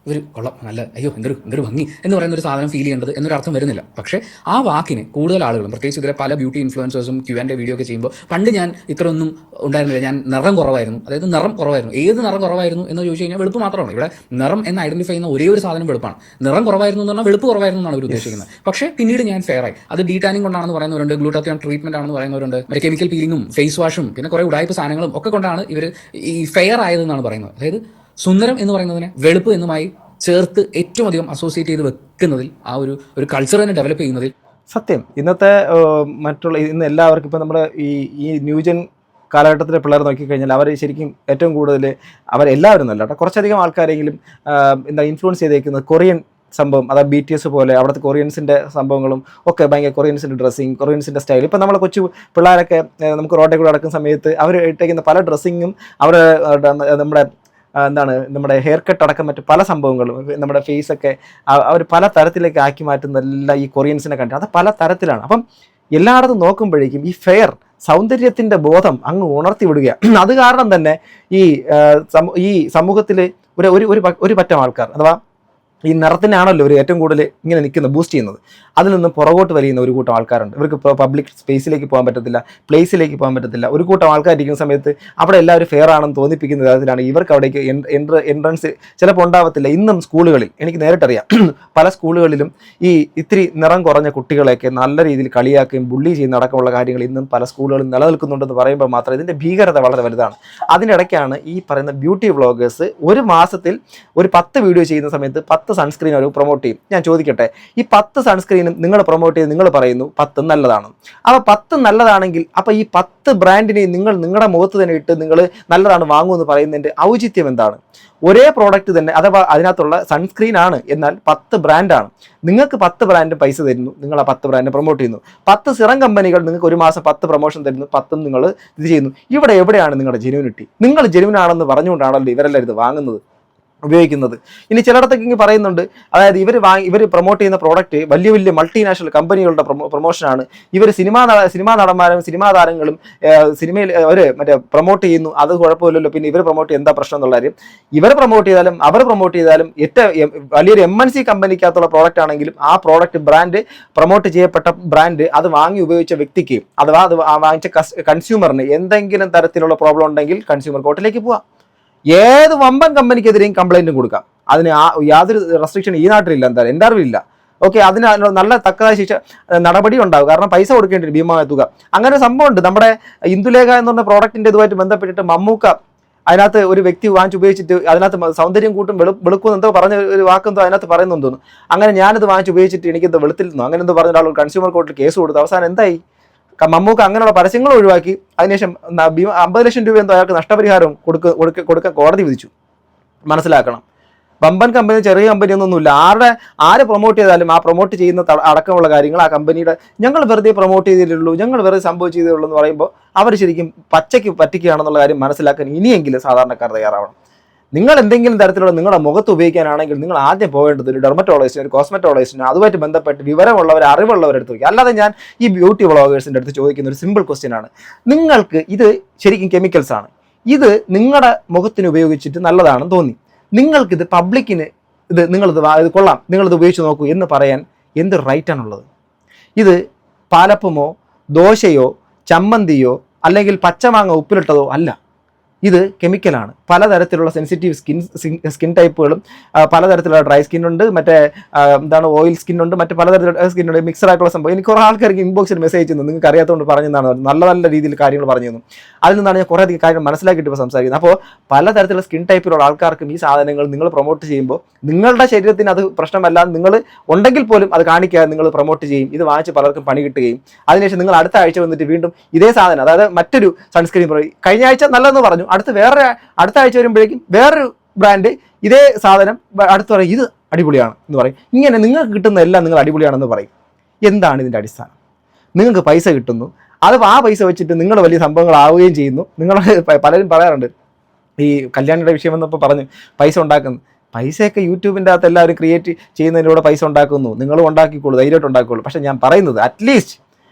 ഇവർ കൊള്ളാം, നല്ല, അയ്യോ എന്തൊരു ഭംഗി എന്ന് പറയുന്ന ഒരു സാധനം ഫീൽ ചെയ്യേണ്ടത് എന്നൊരു അർത്ഥം വരുന്നില്ല. പക്ഷേ ആ വാക്കിന് കൂടുതൽ ആളുകളും, പ്രത്യേകിച്ച് ഇതിലെ പല ബ്യൂട്ടി ഇൻഫ്ലുവൻസേഴ്സും Q&A വീഡിയോ ഒക്കെ ചെയ്യുമ്പോൾ, പണ്ട് ഞാൻ ഇത്രയൊന്നും ഉണ്ടായിരുന്നില്ല, ഞാൻ നിറം കുറവായിരുന്നു, അതായത് നിറം കുറവായിരുന്നു, ഏത് നിറം കുറവായിരുന്നു എന്ന് ചോദിച്ചു കഴിഞ്ഞാൽ വെളുപ്പ് മാത്രമാണ്. ഇവിടെ നിറം എന്ന് ഐഡന്റിഫൈ ചെയ്യുന്ന ഒരേ ഒരു സാധനം വെളുപ്പാണ്. നിറം കുറവായിരുന്നു എന്ന് പറഞ്ഞാൽ വെളുപ്പ് കുറവായിരുന്നു എന്നാണ് അവർ ഉദ്ദേശിക്കുന്നത്. പക്ഷേ പിന്നീട് ഞാൻ ഫെയർ ആയി. അത് ഡീടാനിങ് കൊണ്ടാണെന്ന് പറയുന്നവരുണ്ട്, ഗ്ലൂട്ടാത്തിയോൺ ട്രീറ്റ്മെന്റ് ആണെന്ന് പറയുന്നവരുണ്ട്, മറ്റേ കെമിക്കൽ പീലിങ്ങും ഫേസ് വാഷും പിന്നെ കുറെ ഉടായ്പ സാധനങ്ങളും ഒക്കെ കൊണ്ടാണ് ഇവർ ഈ ഫെയർ ആയതെന്നാണ് പറയുന്നത്. അതായത് സുന്ദരം എന്ന് പറയുന്നതിനെ വെളുപ്പ് എന്നുമായി ചേർത്ത് ഏറ്റവും അധികം അസോസിയേറ്റ് ചെയ്ത് വെക്കുന്നതിൽ, ആ ഒരു കൾച്ചർ തന്നെ ഡെവലപ്പ് ചെയ്യുന്നതിൽ സത്യം ഇന്നത്തെ ഇന്ന് എല്ലാവർക്കും ഇപ്പം നമ്മുടെ ഈ ന്യൂജൻ കാലഘട്ടത്തിലെ പിള്ളേർ നോക്കിക്കഴിഞ്ഞാൽ അവർ ശരിക്കും ഏറ്റവും കൂടുതൽ അവരെല്ലാവരും നല്ല കേട്ടോ, കുറച്ചധികം ആൾക്കാരെങ്കിലും ഇൻഫ്ലുവൻസ് ചെയ്തേക്കുന്നത് കൊറിയൻ സംഭവം, അതായത് BTS പോലെ അവിടുത്തെ കൊറിയൻസിൻ്റെ സംഭവങ്ങളും ഒക്കെ ഭയങ്കര, കൊറിയൻസിൻ്റെ ഡ്രസ്സിങ്, കൊറിയൻസിൻ്റെ സ്റ്റൈൽ. ഇപ്പം നമ്മളെ കൊച്ചു പിള്ളേരൊക്കെ നമുക്ക് റോഡിൽ കൂടെ നടക്കുന്ന സമയത്ത് അവർ ഇട്ടേക്കുന്ന പല ഡ്രസ്സിങ്ങും നമ്മുടെ ഹെയർ കട്ട് അടക്കം മറ്റ് പല സംഭവങ്ങളും, നമ്മുടെ ഫേസൊക്കെ അവർ പല തരത്തിലേക്ക് ആക്കി മാറ്റുന്നതെല്ലാം ഈ കൊറിയൻസിനെ കണ്ടിട്ട് അത് പല തരത്തിലാണ്. അപ്പം എല്ലായിടത്തും നോക്കുമ്പോഴേക്കും ഈ ഫെയർ, സൗന്ദര്യത്തിൻ്റെ ബോധം അങ്ങ് ഉണർത്തി വിടുക. അത് കാരണം തന്നെ ഈ സമൂഹത്തിൽ ഒരു പറ്റം ആൾക്കാർ, അഥവാ ഈ നിറത്തിനാണല്ലോ ഒരു ഏറ്റവും കൂടുതൽ ഇങ്ങനെ ബൂസ്റ്റ് ചെയ്യുന്നത്, അതിൽ നിന്ന് പുറകോട്ട് വലിയുന്ന ഒരു കൂട്ടം ആൾക്കാരുണ്ട്. ഇവർക്ക് പബ്ലിക് സ്പേസിലേക്ക് പോകാൻ പറ്റത്തില്ല, പ്ലേസിലേക്ക് പോകാൻ പറ്റത്തില്ല. ഒരു കൂട്ടം ആൾക്കാരിരിക്കുന്ന സമയത്ത് അവിടെ എല്ലാവരും ഫെയർ ആണെന്ന് തോന്നിപ്പിക്കുന്ന തരത്തിലാണ് ഇവർക്ക് അവിടേക്ക് എൻട്രൻസ് ചിലപ്പോൾ ഉണ്ടാവത്തില്ല. ഇന്നും സ്കൂളുകളിൽ എനിക്ക് നേരിട്ടറിയാം, പല സ്കൂളുകളിലും ഈ ഇത്തിരി നിറം കുറഞ്ഞ കുട്ടികളെയൊക്കെ നല്ല രീതിയിൽ കളിയാക്കുകയും ബുള്ളി ചെയ്യുന്ന അടക്കമുള്ള കാര്യങ്ങൾ ഇന്നും പല സ്കൂളുകളിൽ നിലനിൽക്കുന്നുണ്ടെന്ന് പറയുമ്പോൾ മാത്രം ഇതിൻ്റെ ഭീകരത വളരെ വലുതാണ്. അതിനിടയ്ക്കാണ് ഈ പറയുന്ന ബ്യൂട്ടി വ്ളോഗേഴ്സ് ഒരു മാസത്തിൽ ഒരു 10 വീഡിയോ ചെയ്യുന്ന സമയത്ത് 10 സൺസ്ക്രീൻ അവർ പ്രൊമോട്ട് ചെയ്യും. ഞാൻ ചോദിക്കട്ടെ, ഈ 10 സൺസ്ക്രീനും നിങ്ങൾ പ്രൊമോട്ട് ചെയ്ത് നിങ്ങൾ പറയുന്നു 10 നല്ലതാണ്. അപ്പോൾ 10 നല്ലതാണെങ്കിൽ അപ്പോൾ ഈ 10 ബ്രാൻഡിനെ നിങ്ങളുടെ മുഖത്ത് തന്നെ ഇട്ട് നിങ്ങൾ നല്ലതാണ് വാങ്ങുമെന്ന് പറയുന്നതിൻ്റെ ഔചിത്യം എന്താണ്? ഒരേ പ്രോഡക്റ്റ് തന്നെ, അഥവാ അതിനകത്തുള്ള സൺസ്ക്രീൻ ആണ്, എന്നാൽ 10 ബ്രാൻഡാണ്. നിങ്ങൾക്ക് 10 ബ്രാൻഡ് പൈസ തരുന്നു, നിങ്ങൾ ആ 10 ബ്രാൻഡ് പ്രൊമോട്ട് ചെയ്യുന്നു. 10 സിറം കമ്പനികൾ നിങ്ങൾക്ക് ഒരു മാസം 10 പ്രൊമോഷൻ തരുന്നു, 10 നിങ്ങൾ ഇത് ചെയ്യുന്നു. ഇവിടെ എവിടെയാണ് നിങ്ങളുടെ ജെനുവിനിറ്റി? നിങ്ങൾ ജെനുവിൻ ആണെന്ന് പറഞ്ഞുകൊണ്ടാണല്ലോ ഇവരെല്ലാം ഇത് വാങ്ങുന്നത്. ഉപയോഗിക്കുന്നത്. ഇനി ചിലയിടത്തൊക്കെ ഇങ്ങനെ പറയുന്നുണ്ട്, അതായത് ഇവർ പ്രൊമോട്ട് ചെയ്യുന്ന പ്രോഡക്റ്റ് വലിയ വലിയ മൾട്ടിനാഷണൽ കമ്പനികളുടെ പ്രൊമോഷനാണ്, ഇവർ സിനിമാ നടന്മാരും സിനിമാ താരങ്ങളും സിനിമയിൽ അവർ മറ്റേ പ്രൊമോട്ട് ചെയ്യുന്നു, അത് കുഴപ്പമില്ലല്ലോ, പിന്നെ ഇവർ പ്രൊമോട്ട് ചെയ്യുന്ന എന്താ പ്രശ്നം എന്നുള്ള കാര്യം. ഇവർ പ്രൊമോട്ട് ചെയ്താലും അവർ പ്രൊമോട്ട് ചെയ്താലും ഏറ്റവും വലിയൊരു MNC കമ്പനിക്കകത്തുള്ള പ്രോഡക്റ്റ് ആണെങ്കിലും ആ പ്രോഡക്റ്റ് ബ്രാൻഡ് പ്രൊമോട്ട് ചെയ്യപ്പെട്ട ബ്രാൻഡ് അത് വാങ്ങി ഉപയോഗിച്ച വ്യക്തിക്ക് അഥവാ അത് വാങ്ങിച്ച കൺസ്യൂമറിന് എന്തെങ്കിലും തരത്തിലുള്ള പ്രോബ്ലം ഉണ്ടെങ്കിൽ കൺസ്യൂമർ കോർട്ടിലേക്ക് പോവാം. ഏത് വമ്പൻ കമ്പനിക്കെതിരെയും കംപ്ലൈൻറ്റും കൊടുക്കാം. അതിന് യാതൊരു റെസ്ട്രിക്ഷൻ ഈ നാട്ടിലില്ല, എന്തായാലും എൻ്റെ അറിവില്ല. ഓക്കെ, അതിന് നല്ല തക്കതായ ശിക്ഷ നടപടി ഉണ്ടാകും. കാരണം പൈസ കൊടുക്കേണ്ടി വരും, ഭീമമായ തുക. അങ്ങനെ ഒരു സംഭവമുണ്ട്. നമ്മുടെ ഇന്ദുലേഖ എന്ന് പറഞ്ഞ പ്രോഡക്റ്റിൻ്റെ ഇതുമായിട്ട് ബന്ധപ്പെട്ടിട്ട് മമ്മൂക്ക അതിനകത്ത് ഒരു വ്യക്തി വാങ്ങിച്ച് ഉപയോഗിച്ചിട്ട് അതിനകത്ത് സൗന്ദര്യം കൂട്ടും വെളുക്കും എന്തോ പറഞ്ഞ ഒരു വാക്കെന്തോ അതിനകത്ത് പറയുന്നു തോന്നുന്നു. അങ്ങനെ ഞാനിത് വാങ്ങിച്ച് ഉപയോഗിച്ചിട്ട് എനിക്കെന്തോ വെളുത്തിരുന്നു അങ്ങനെ എന്തോ പറഞ്ഞ ആൾ കൺസ്യൂമർ കോർട്ടിൽ കേസ് കൊടുത്തു. അവസാനം എന്തായി? മമ്മൂക്ക അങ്ങനെയുള്ള പരസ്യങ്ങൾ ഒഴിവാക്കി. അതിനുശേഷം 50 ലക്ഷം രൂപ എന്തോ അയാൾക്ക് നഷ്ടപരിഹാരം കൊടുക്കാൻ കോടതി വിധിച്ചു. മനസ്സിലാക്കണം, വമ്പൻ കമ്പനി ചെറിയ കമ്പനി ഒന്നുമില്ല. ആര് പ്രൊമോട്ട് ചെയ്താലും ആ പ്രൊമോട്ട് ചെയ്യുന്ന അടക്കമുള്ള കാര്യങ്ങൾ ആ കമ്പനിയുടെ ഞങ്ങൾ വെറുതെ പ്രൊമോട്ട് ചെയ്തിട്ടുള്ളൂ, ഞങ്ങൾ വെറുതെ സംഭവിച്ചതേ എന്ന് പറയുമ്പോൾ അവർ ശരിക്കും പച്ചയ്ക്ക് പറ്റിക്കുകയാണെന്നുള്ള കാര്യം മനസ്സിലാക്കാൻ ഇനിയെങ്കിലും സാധാരണക്കാർ തയ്യാറാവണം. നിങ്ങൾ എന്തെങ്കിലും തരത്തിലുള്ള നിങ്ങളുടെ മുഖത്ത് ഉപയോഗിക്കാനാണെങ്കിൽ നിങ്ങൾ ആദ്യം പോകേണ്ടത് ഒരു ഡെർമറ്റോളജിസ്റ്റിന്, ഒരു കോസ്മെറ്റോളജിസ്റ്റിന്, അതുമായിട്ട് ബന്ധപ്പെട്ട് വിവരമുള്ളവർ അറിവുള്ളവരെടുത്ത് ചോദിക്കുക. അല്ലാതെ ഞാൻ ഈ ബ്യൂട്ടി വ്ളോഗേഴ്സിൻ്റെ അടുത്ത് ചോദിക്കുന്ന ഒരു സിമ്പിൾ ക്വസ്റ്റ്യൻ ആണ്, നിങ്ങൾക്ക് ഇത് ശരിക്കും കെമിക്കൽസ് ആണ്, ഇത് നിങ്ങളുടെ മുഖത്തിന് ഉപയോഗിച്ചിട്ട് നല്ലതാണെന്ന് തോന്നി, നിങ്ങൾക്കിത് പബ്ലിക്കിന് നിങ്ങളിത് കൊള്ളാം, നിങ്ങളിത് ഉപയോഗിച്ച് നോക്കൂ എന്ന് പറയാൻ എന്ത് റൈറ്റാണുള്ളത്? ഇത് പാലപ്പമോ ദോശയോ ചമ്മന്തിയോ അല്ലെങ്കിൽ പച്ചമാങ്ങ ഉപ്പിലിട്ടതോ അല്ല, ഇത് കെമിക്കലാണ്. പലതരത്തിലുള്ള സെൻസിറ്റീവ് സ്കിൻ ടൈപ്പുകളും പലതരത്തിലുള്ള ഡ്രൈ സ്കിന്നുണ്ട്, മറ്റേ എന്താണ് ഓയിൽ സ്കിന്നുണ്ട്, മറ്റു പലതരത്തിലുള്ള സ്കിന്നുണ്ട്, മിക്സഡ് ആയിട്ടുള്ള സംഭവം. എനിക്ക് കുറേ ആൾക്കാർക്ക് ഇൻബോക്സിൽ മെസ്സേജ് ചെയ്യുന്നു, നിങ്ങൾക്ക് അറിയാത്തതുകൊണ്ട് പറഞ്ഞതാണ്, നല്ല രീതിയിൽ കാര്യങ്ങൾ പറഞ്ഞു തന്നു. അതിൽ നിന്നാണ് ഞാൻ കുറേ അധികം കാര്യങ്ങൾ മനസ്സിലാക്കിയിട്ട് ഇപ്പോൾ സംസാരിക്കുന്നത്. അപ്പോൾ പലതരത്തിലുള്ള സ്കിൻ ടൈപ്പിലുള്ള ആൾക്കാർക്കും ഈ സാധനങ്ങൾ നിങ്ങൾ പ്രൊമോട്ട് ചെയ്യുമ്പോൾ നിങ്ങളുടെ ശരീരത്തിന് അത് പ്രശ്നമല്ല, നിങ്ങൾ ഉണ്ടെങ്കിൽ പോലും അത് കാണിക്കാതെ നിങ്ങൾ പ്രൊമോട്ട് ചെയ്യും. ഇത് വാങ്ങിച്ച് പലർക്കും പണി കിട്ടുകയും അതിനുശേഷം നിങ്ങൾ അടുത്ത ആഴ്ച വന്നിട്ട് വീണ്ടും ഇതേ സാധനം, അതായത് മറ്റൊരു സൺസ്ക്രീൻ കഴിഞ്ഞ ആഴ്ച നല്ലതെന്ന് പറഞ്ഞു, അടുത്ത ആഴ്ച വരുമ്പോഴേക്കും വേറൊരു ബ്രാൻഡ് ഇതേ സാധനം അടുത്ത് പറയും ഇത് അടിപൊളിയാണ് എന്ന് പറയും. ഇങ്ങനെ നിങ്ങൾക്ക് കിട്ടുന്ന എല്ലാം നിങ്ങൾ അടിപൊളിയാണെന്ന് പറയും. എന്താണ് ഇതിൻ്റെ അടിസ്ഥാനം? നിങ്ങൾക്ക് പൈസ കിട്ടുന്നു, അത് ആ പൈസ വെച്ചിട്ട് നിങ്ങൾ വലിയ സംഭവങ്ങളാവുകയും ചെയ്യുന്നു. നിങ്ങൾ പലരും പറയാറുണ്ട്, ഈ കല്യാണിയുടെ വിഷയം വന്നപ്പോൾ പറഞ്ഞു പൈസ ഉണ്ടാക്കുന്നു. പൈസയൊക്കെ യൂട്യൂബിൻ്റെ അകത്ത് എല്ലാവരും ക്രിയേറ്റ് ചെയ്യുന്നതിലൂടെ പൈസ ഉണ്ടാക്കുന്നു, നിങ്ങളും ഉണ്ടാക്കിക്കോളൂ, ധൈര്യമായിട്ട് ഉണ്ടാക്കിക്കോളൂ. പക്ഷേ ഞാൻ പറയുന്നത് അറ്റ്ലീസ്റ്റ്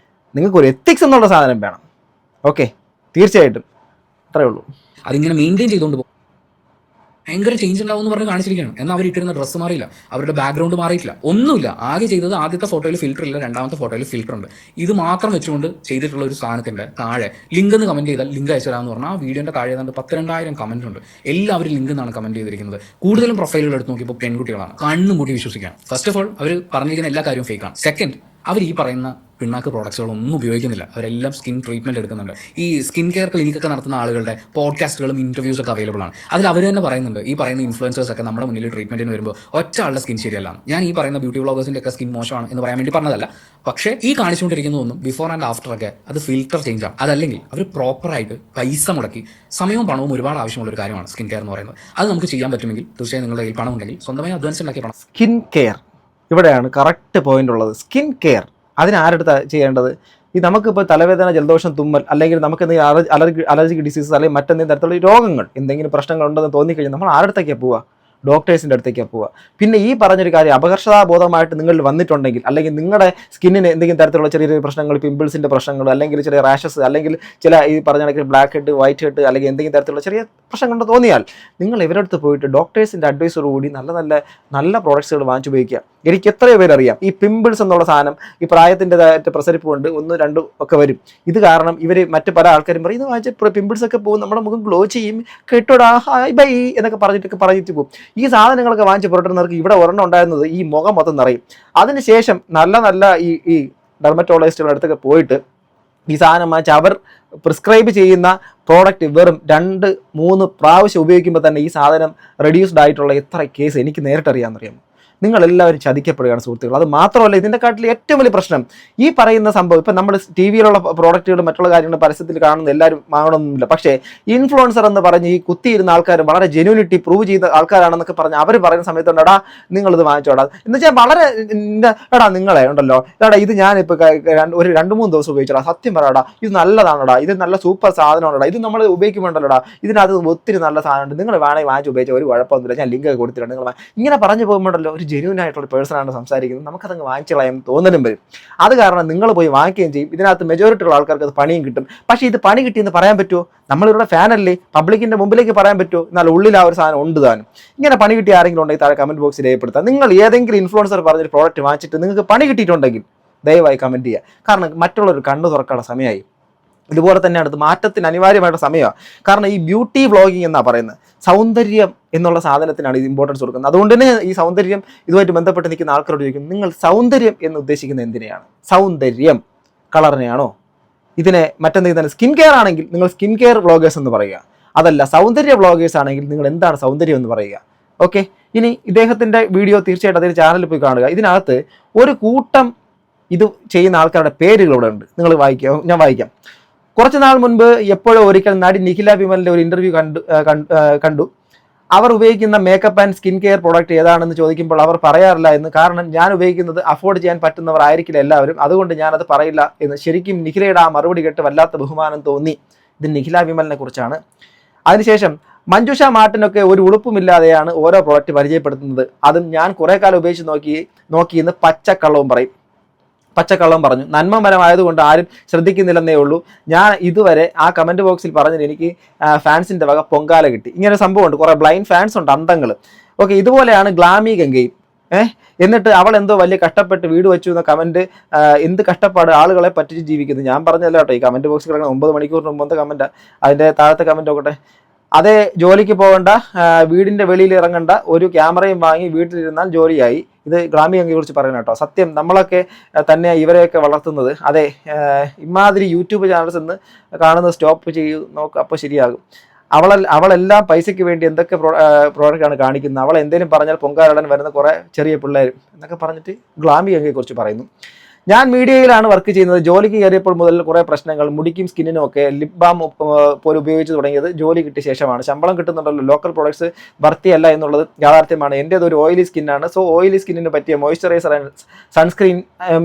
നിങ്ങൾക്കൊരു എത്തിക്സ് എന്നുള്ള സാധനം വേണം. ഓക്കെ, തീർച്ചയായിട്ടും അത്രേ ഉള്ളൂ. അതിങ്ങനെ മെയിൻറ്റെയിൻ ചെയ്തുകൊണ്ട് പോകും, ഭയങ്കര ചേഞ്ച് ഉണ്ടാവും എന്ന് പറഞ്ഞ് കാണിച്ചിരിക്കുകയാണ്. എന്നാൽ അവർ ഇട്ടിരുന്ന ഡ്രസ്സ് മാറിയില്ല, അവരുടെ ബാക്ക്ഗ്രൗണ്ട് മാറിയിട്ടില്ല, ഒന്നുമില്ല. ആകെ ചെയ്തത് ആദ്യത്തെ ഫോട്ടോയിൽ ഫിൽറ്റർ ഇല്ല, രണ്ടാമത്തെ ഫോട്ടോയിൽ ഫിൽറ്റർ ഉണ്ട്. ഇത് മാത്രം വെച്ചുകൊണ്ട് ചെയ്തിട്ടുള്ള ഒരു സാധനത്തിൻ്റെ താഴെ ലിങ്ക് എന്ന് കമൻറ്റ് ചെയ്താൽ ലിങ്ക് അയച്ചു തരാമെന്ന് പറഞ്ഞാൽ ആ വീഡിയോൻ്റെ താഴെ ഏതാണ്ട് 12,000 കമൻറ്റ് ഉണ്ട്. എല്ലാവരും ലിങ്ക് എന്നാണ് കമൻറ്റ് ചെയ്തിരിക്കുന്നത്. കൂടുതലും പ്രൊഫൈലുകൾ എടുത്ത് നോക്കിയപ്പോൾ പെൺകുട്ടികളാണ്. കണ്ണുമൂടി വിശ്വസിക്കാം. ഫസ്റ്റ് ഓഫ് ഓൾ അവർ പറഞ്ഞിരിക്കുന്ന എല്ലാ കാര്യവും ഫേക്കാണ്. സെക്കൻഡ്, അവർ ഈ പറയുന്ന പിണ്ണാക്ക് പ്രോഡക്ട്സുകളൊന്നും ഉപയോഗിക്കുന്നില്ല, അവരെല്ലാം സ്കിൻ ട്രീറ്റ്മെൻറ്റ് എടുക്കുന്നുണ്ട്. ഈ സ്കിൻ കെയർ ക്ലിനിക്കൊക്കെ നടത്തുന്ന ആളുകളുടെ പോഡ്കാസ്റ്റുകളും ഇൻ്റർവ്യൂസൊക്കെ അവൈലബിൾ ആണ്. അതിൽ അവർ തന്നെ പറയുന്നുണ്ട്, ഈ പറയുന്ന ഇൻഫ്ലുവൻസേഴ്സൊക്കെ നമ്മുടെ മുന്നിൽ ട്രീറ്റ്മെൻറ്റിന് വരുമ്പോൾ ഒറ്റ ആളുടെ സ്കിൻ ശരിയല്ല. ഞാൻ ഈ പറയുന്ന ബ്യൂട്ടി വ്ളോഗേഴ്സിൻ്റെ ഒക്കെ സ്കിൻ മോശമാണ് എന്ന് പറയാൻ വേണ്ടി പറഞ്ഞതല്ല. പക്ഷേ ഈ കാണിച്ചുകൊണ്ടിരിക്കുന്നതൊന്നും ബിഫോർ ആൻഡ് ആഫ്റ്റർ ഒക്കെ അത് ഫിൽറ്റർ ചേഞ്ച് ആണ്. അതല്ലെങ്കിൽ അവർ പ്രോപ്പറായിട്ട് പൈസ മുടക്കി സമയവും പണവും ഒരുപാട് ആവശ്യമുള്ള ഒരു കാര്യമാണ് സ്കിൻ കെയർ എന്ന് പറയുന്നത്. അത് നമുക്ക് ചെയ്യാൻ പറ്റുമെങ്കിൽ തീർച്ചയായും നിങ്ങളുടെ കയ്യിൽ പണം ഉണ്ടെങ്കിൽ സ്വന്തമായി അഡ്വാൻസ് പണം. സ്കിൻ കെയർ ഇവിടെയാണ് കറക്റ്റ് പോയിന്റ് ഉള്ളത്. സ്കിൻ കെയർ അതിനാരെടുത്ത് ചെയ്യേണ്ടത്? ഈ നമുക്കിപ്പോൾ തലവേദന, ജലദോഷം, തുമ്മൽ, അല്ലെങ്കിൽ നമുക്ക് എന്തെങ്കിലും അലർജിക് ഡിസീസസ് അല്ലെങ്കിൽ മറ്റെന്തെങ്കിലും തരത്തിലുള്ള രോഗങ്ങൾ, എന്തെങ്കിലും പ്രശ്നങ്ങളുണ്ടെന്ന് തോന്നിക്കഴിഞ്ഞാൽ നമ്മൾ ആരുടെ പോവുക? ഡോക്ടേഴ്സിൻ്റെ അടുത്തേക്കാണ് പോവുക. പിന്നെ ഈ പറഞ്ഞൊരു കാര്യം അപകർഷതാബോധമായിട്ട് നിങ്ങളിൽ വന്നിട്ടുണ്ടെങ്കിൽ, അല്ലെങ്കിൽ നിങ്ങളുടെ സ്കിന്നിന് എന്തെങ്കിലും തരത്തിലുള്ള ചെറിയ പ്രശ്നങ്ങൾ, പിമ്പിൾസിൻ്റെ പ്രശ്നങ്ങൾ, അല്ലെങ്കിൽ ചെറിയ റാഷസ്, അല്ലെങ്കിൽ ചില ഈ പറഞ്ഞ കണക്കിൽ ബ്ലാക്ക് ഹെഡ്, വൈറ്റ് ഹെഡ്, അല്ലെങ്കിൽ എന്തെങ്കിലും തരത്തിലുള്ള ചെറിയ പ്രശ്നങ്ങൾ തോന്നിയാൽ നിങ്ങൾ ഇവരടുത്ത് പോയിട്ട് ഡോക്ടേഴ്സിൻ്റെ അഡ്വൈസോടുകൂടി നല്ല പ്രോഡക്ട്സുകൾ വാങ്ങിച്ചു ഉപയോഗിക്കുക. എനിക്ക് എത്രയോ പേരറിയാം ഈ പിമ്പിൾസ് എന്നുള്ള സാധനം ഈ പ്രായത്തിൻ്റെതായിട്ട് പ്രസരിപ്പ് കൊണ്ട് 1, 2 ഒക്കെ വരും. ഇത് കാരണം ഇവർ മറ്റ് പല ആൾക്കാരും പറയും ഇത് വാങ്ങിച്ച് പിമ്പിൾസ് ഒക്കെ പോകും, നമ്മുടെ മുഖം ഗ്ലോ ചെയ്യും, കേട്ടോടാ ഹായ് ബൈ എന്നൊക്കെ പറഞ്ഞിട്ട് പോകും. ഈ സാധനങ്ങളൊക്കെ വാങ്ങിച്ച് പുറത്തുന്നവർക്ക് ഇവിടെ ഒരെണ്ണം ഉണ്ടായിരുന്നത് ഈ മുഖം മൊത്തം നിറയും. അതിനുശേഷം നല്ല ഈ ഡെർമറ്റോളജിസ്റ്റുകളുടെ അടുത്തൊക്കെ പോയിട്ട് ഈ സാധനം വാങ്ങിച്ച് അവർ പ്രിസ്ക്രൈബ് ചെയ്യുന്ന പ്രോഡക്റ്റ് വെറും 2-3 പ്രാവശ്യം ഉപയോഗിക്കുമ്പോൾ തന്നെ ഈ സാധനം റെഡ്യൂസ്ഡ് ആയിട്ടുള്ള എത്ര കേസ് എനിക്ക് നേരിട്ടറിയാമെന്നറിയാമോ? നിങ്ങളെല്ലാവരും ചതിക്കപ്പെടുകയാണ് സുഹൃത്തുക്കൾ. അത് മാത്രമല്ല, ഇതിനെക്കാട്ടിൽ ഏറ്റവും വലിയ പ്രശ്നം ഈ പറയുന്ന സംഭവം, ഇപ്പം നമ്മൾ ടി വിയിലുള്ള പ്രോഡക്റ്റുകൾ മറ്റുള്ള കാര്യങ്ങൾ പരസ്യത്തിൽ കാണുന്ന എല്ലാവരും വാങ്ങണമെന്നില്ല. പക്ഷേ ഇൻഫ്ലുവൻസർ എന്ന് പറഞ്ഞ് ഈ കുത്തിയിരുന്ന ആൾക്കാർ വളരെ ജെന്യൂനിറ്റി പ്രൂവ് ചെയ്ത ആൾക്കാരാണെന്നൊക്കെ പറഞ്ഞ് അവർ പറയുന്ന സമയത്തുണ്ട്, എടാ നിങ്ങളിത് വാങ്ങിച്ചോടാ എന്ന് വെച്ചാൽ വളരെ എടാ നിങ്ങളെ ഉണ്ടല്ലോ, എടാ ഇത് ഞാനിപ്പോൾ ഒരു 2-3 ദിവസം ഉപയോഗിച്ചോടാ, സത്യം പറയാടാ ഇത് നല്ലതാണോടാ, ഇത് നല്ല സൂപ്പർ സാധനമാണോടാ, ഇത് നമ്മൾ ഉപയോഗിക്കുമ്പോണ്ടല്ലോടാ, ഇതിനകത്ത് ഒത്തിരി നല്ല സാധനമുണ്ട്, നിങ്ങൾ വേണമെങ്കിൽ വാങ്ങിച്ച് ഉപയോഗിച്ചാൽ ഒരു കുഴപ്പമൊന്നുമില്ല, ഞാൻ ലിങ്ക് കൊടുത്തിട്ടുണ്ട്, നിങ്ങൾ ഇങ്ങനെ പറഞ്ഞു പോകുമ്പോഴല്ലോ ഒരു ജെന്യൂൻ ആയിട്ടുള്ള പേഴ്സണാണ് സംസാരിക്കുന്നത്, നമുക്കതങ്ങ് വാങ്ങിച്ചു കളയാൻ തോന്നലും വരും. അത് കാരണം നിങ്ങൾ പോയി വാങ്ങിക്കുകയും ചെയ്യും. ഇതിനകത്ത് മെജോറിറ്റി ഉള്ള ആൾക്കാർക്ക് അത് പണിയും കിട്ടും. പക്ഷേ ഇത് പണി കിട്ടിയെന്ന് പറയാൻ പറ്റുമോ? നമ്മളിവിടെ ഫാനല്ലേ, പബ്ലിക്കിന്റെ മുമ്പിലേക്ക് പറയാൻ പറ്റുമോ? എന്നാൽ ഉള്ളിൽ ആ ഒരു സാധനം ഉണ്ട് താനും. ഇങ്ങനെ പണി കിട്ടിയ ആരെങ്കിലും ഉണ്ടെങ്കിൽ താഴെ കമന്റ് ബോക്സിൽ രേഖപ്പെടുത്താം. നിങ്ങൾ ഏതെങ്കിലും ഇൻഫ്ലുവൻസർ പറഞ്ഞൊരു പ്രോഡക്റ്റ് വാങ്ങിച്ചിട്ട് നിങ്ങൾക്ക് പണി കിട്ടിയിട്ടുണ്ടെങ്കിൽ ദയവായി കമന്റ് ചെയ്യുക. കാരണം മറ്റുള്ളവർ കണ്ണു തുറക്കാനുള്ള സമയമായി. ഇതുപോലെ തന്നെയാണ് ഇത് മാറ്റത്തിന് അനിവാര്യമായിട്ട് സമയമാണ്. കാരണം ഈ ബ്യൂട്ടി വ്ളോഗിങ് എന്നാണ് പറയുന്നത്, സൗന്ദര്യം എന്നുള്ള സാധനത്തിനാണ് ഇത് ഇമ്പോർട്ടൻസ് കൊടുക്കുന്നത്. അതുകൊണ്ട് തന്നെ ഈ സൗന്ദര്യം ഇതുമായിട്ട് ബന്ധപ്പെട്ട് നിൽക്കുന്ന ആൾക്കാരോട് ചോദിക്കും, നിങ്ങൾ സൗന്ദര്യം എന്ന് ഉദ്ദേശിക്കുന്നത് എന്തിനെയാണ്? സൗന്ദര്യം കളറിനെയാണോ? ഇതിനെ മറ്റെന്തെങ്കിലും തന്നെ സ്കിൻ കെയർ ആണെങ്കിൽ നിങ്ങൾ സ്കിൻ കെയർ വ്ളോഗേഴ്സ് എന്ന് പറയുക. അതല്ല സൗന്ദര്യ വ്ളോഗേഴ്സ് ആണെങ്കിൽ നിങ്ങൾ എന്താണ് സൗന്ദര്യം എന്ന് പറയുക. ഓക്കെ, ഇനി ഇദ്ദേഹത്തിൻ്റെ വീഡിയോ തീർച്ചയായിട്ടും അദ്ദേഹം ചാനലിൽ പോയി കാണുക. ഇതിനകത്ത് ഒരു കൂട്ടം ഇത് ചെയ്യുന്ന ആൾക്കാരുടെ പേരുകൾ ഇവിടെ ഉണ്ട്, നിങ്ങൾ വായിക്കുക, ഞാൻ വായിക്കാം. കുറച്ച് നാൾ മുൻപ് എപ്പോഴോ ഒരിക്കൽ നടി നിഖില വിമലിൻ്റെ ഒരു ഇൻ്റർവ്യൂ കണ്ടു. അവർ ഉപയോഗിക്കുന്ന makeup and skin care product ഏതാണെന്ന് ചോദിക്കുമ്പോൾ അവർ പറയാറില്ല എന്ന്. കാരണം ഞാൻ ഉപയോഗിക്കുന്നത് അഫോർഡ് ചെയ്യാൻ പറ്റുന്നവർ ആയിരിക്കില്ല എല്ലാവരും, അതുകൊണ്ട് ഞാനത് പറയില്ല എന്ന്. ശരിക്കും നിഖിലയുടെ ആ മറുപടി കേട്ട് വല്ലാത്ത ബഹുമാനം തോന്നി. ഇത് നിഖില വിമലിനെ കുറിച്ചാണ്. അതിനുശേഷം മഞ്ജുഷ മാർട്ടിനൊക്കെ ഒരു ഉളുപ്പുമില്ലാതെയാണ് ഓരോ പ്രോഡക്റ്റ് പരിചയപ്പെടുത്തുന്നത്. അതും ഞാൻ കുറേ കാലം ഉപയോഗിച്ച് നോക്കിയെന്ന് പച്ചക്കള്ളവും പറഞ്ഞു. നന്മമരമായതുകൊണ്ട് ആരും ശ്രദ്ധിക്കുന്നില്ലെന്നേ ഉള്ളൂ. ഞാൻ ഇതുവരെ ആ കമൻറ്റ് ബോക്സിൽ പറഞ്ഞത് എനിക്ക് ഫാൻസിൻ്റെ വക പൊങ്കാല കിട്ടി. ഇങ്ങനെ സംഭവമുണ്ട്, കുറേ ബ്ലൈൻഡ് ഫാൻസ് ഉണ്ട്, അന്തങ്ങൾ. ഓക്കെ, ഇതുപോലെയാണ് ഗ്ലാമി ഗംഗയും. എന്നിട്ട് അവൾ എന്തോ വലിയ കഷ്ടപ്പെട്ട് വീട് വെച്ചു എന്ന കമൻറ്റ്, എന്ത് കഷ്ടപ്പാട്, ആളുകളെ പറ്റിച്ച് ജീവിക്കുന്നത്. ഞാൻ പറഞ്ഞല്ലോ കേട്ടോ, ഈ കമൻറ്റ് ബോക്സിൽ കിടക്കുന്ന 9 മണിക്കൂറിന് മുമ്പത്തെ കമൻറ്റ്, അതിൻ്റെ താഴത്തെ കമൻറ്റ് നോക്കട്ടെ. അതേ ജോലിക്ക് പോകണ്ട, വീടിൻ്റെ വെളിയിൽ ഇറങ്ങണ്ട, ഒരു ക്യാമറയും വാങ്ങി വീട്ടിലിരുന്നാൽ ജോലിയായി. ഇത് ഗ്ലാമി ഗംഗയെ കുറിച്ച് പറയുന്നത് കേട്ടോ. സത്യം, നമ്മളൊക്കെ തന്നെ ഇവരെയൊക്കെ വളർത്തുന്നത്. അതെ, ഇമാതിരി യൂട്യൂബ് ചാനൽസ് എന്ന് കാണുന്നത് സ്റ്റോപ്പ് ചെയ്യൂ, നോക്ക്, അപ്പോൾ ശരിയാകും. അവളെല്ലാം പൈസയ്ക്ക് വേണ്ടി എന്തൊക്കെ പ്രോഡക്റ്റാണ് കാണിക്കുന്നത്. അവൾ എന്തെങ്കിലും പറഞ്ഞാൽ പൊങ്കാലിടാൻ വരുന്ന കുറേ ചെറിയ പിള്ളേർ എന്നൊക്കെ പറഞ്ഞിട്ട് ഗ്ലാമി ഗംഗയെ കുറിച്ച് പറയുന്നു. ഞാൻ മീഡിയയിലാണ് വർക്ക് ചെയ്യുന്നത്. ജോലിക്ക് കയറിയപ്പോൾ മുതൽ കുറേ പ്രശ്നങ്ങൾ, മുടിക്കും സ്കിന്നിനും ഒക്കെ. ലിപ് ബാം പോലും ഉപയോഗിച്ച് തുടങ്ങിയത് ജോലി കിട്ടിയ ശേഷമാണ്. ശമ്പളം കിട്ടുന്നുണ്ടല്ലോ, ലോക്കൽ പ്രോഡക്ട്സ് ഭർത്തിയല്ല എന്നുള്ളത് യാഥാർത്ഥ്യമാണ്. എൻ്റേത് ഒരു ഓയിലി സ്കിന്നാണ്. സോ ഓയിലി സ്കിന്നിന് പറ്റിയ മോയ്സ്ചറൈസർ ആൻഡ് സൺസ്ക്രീൻ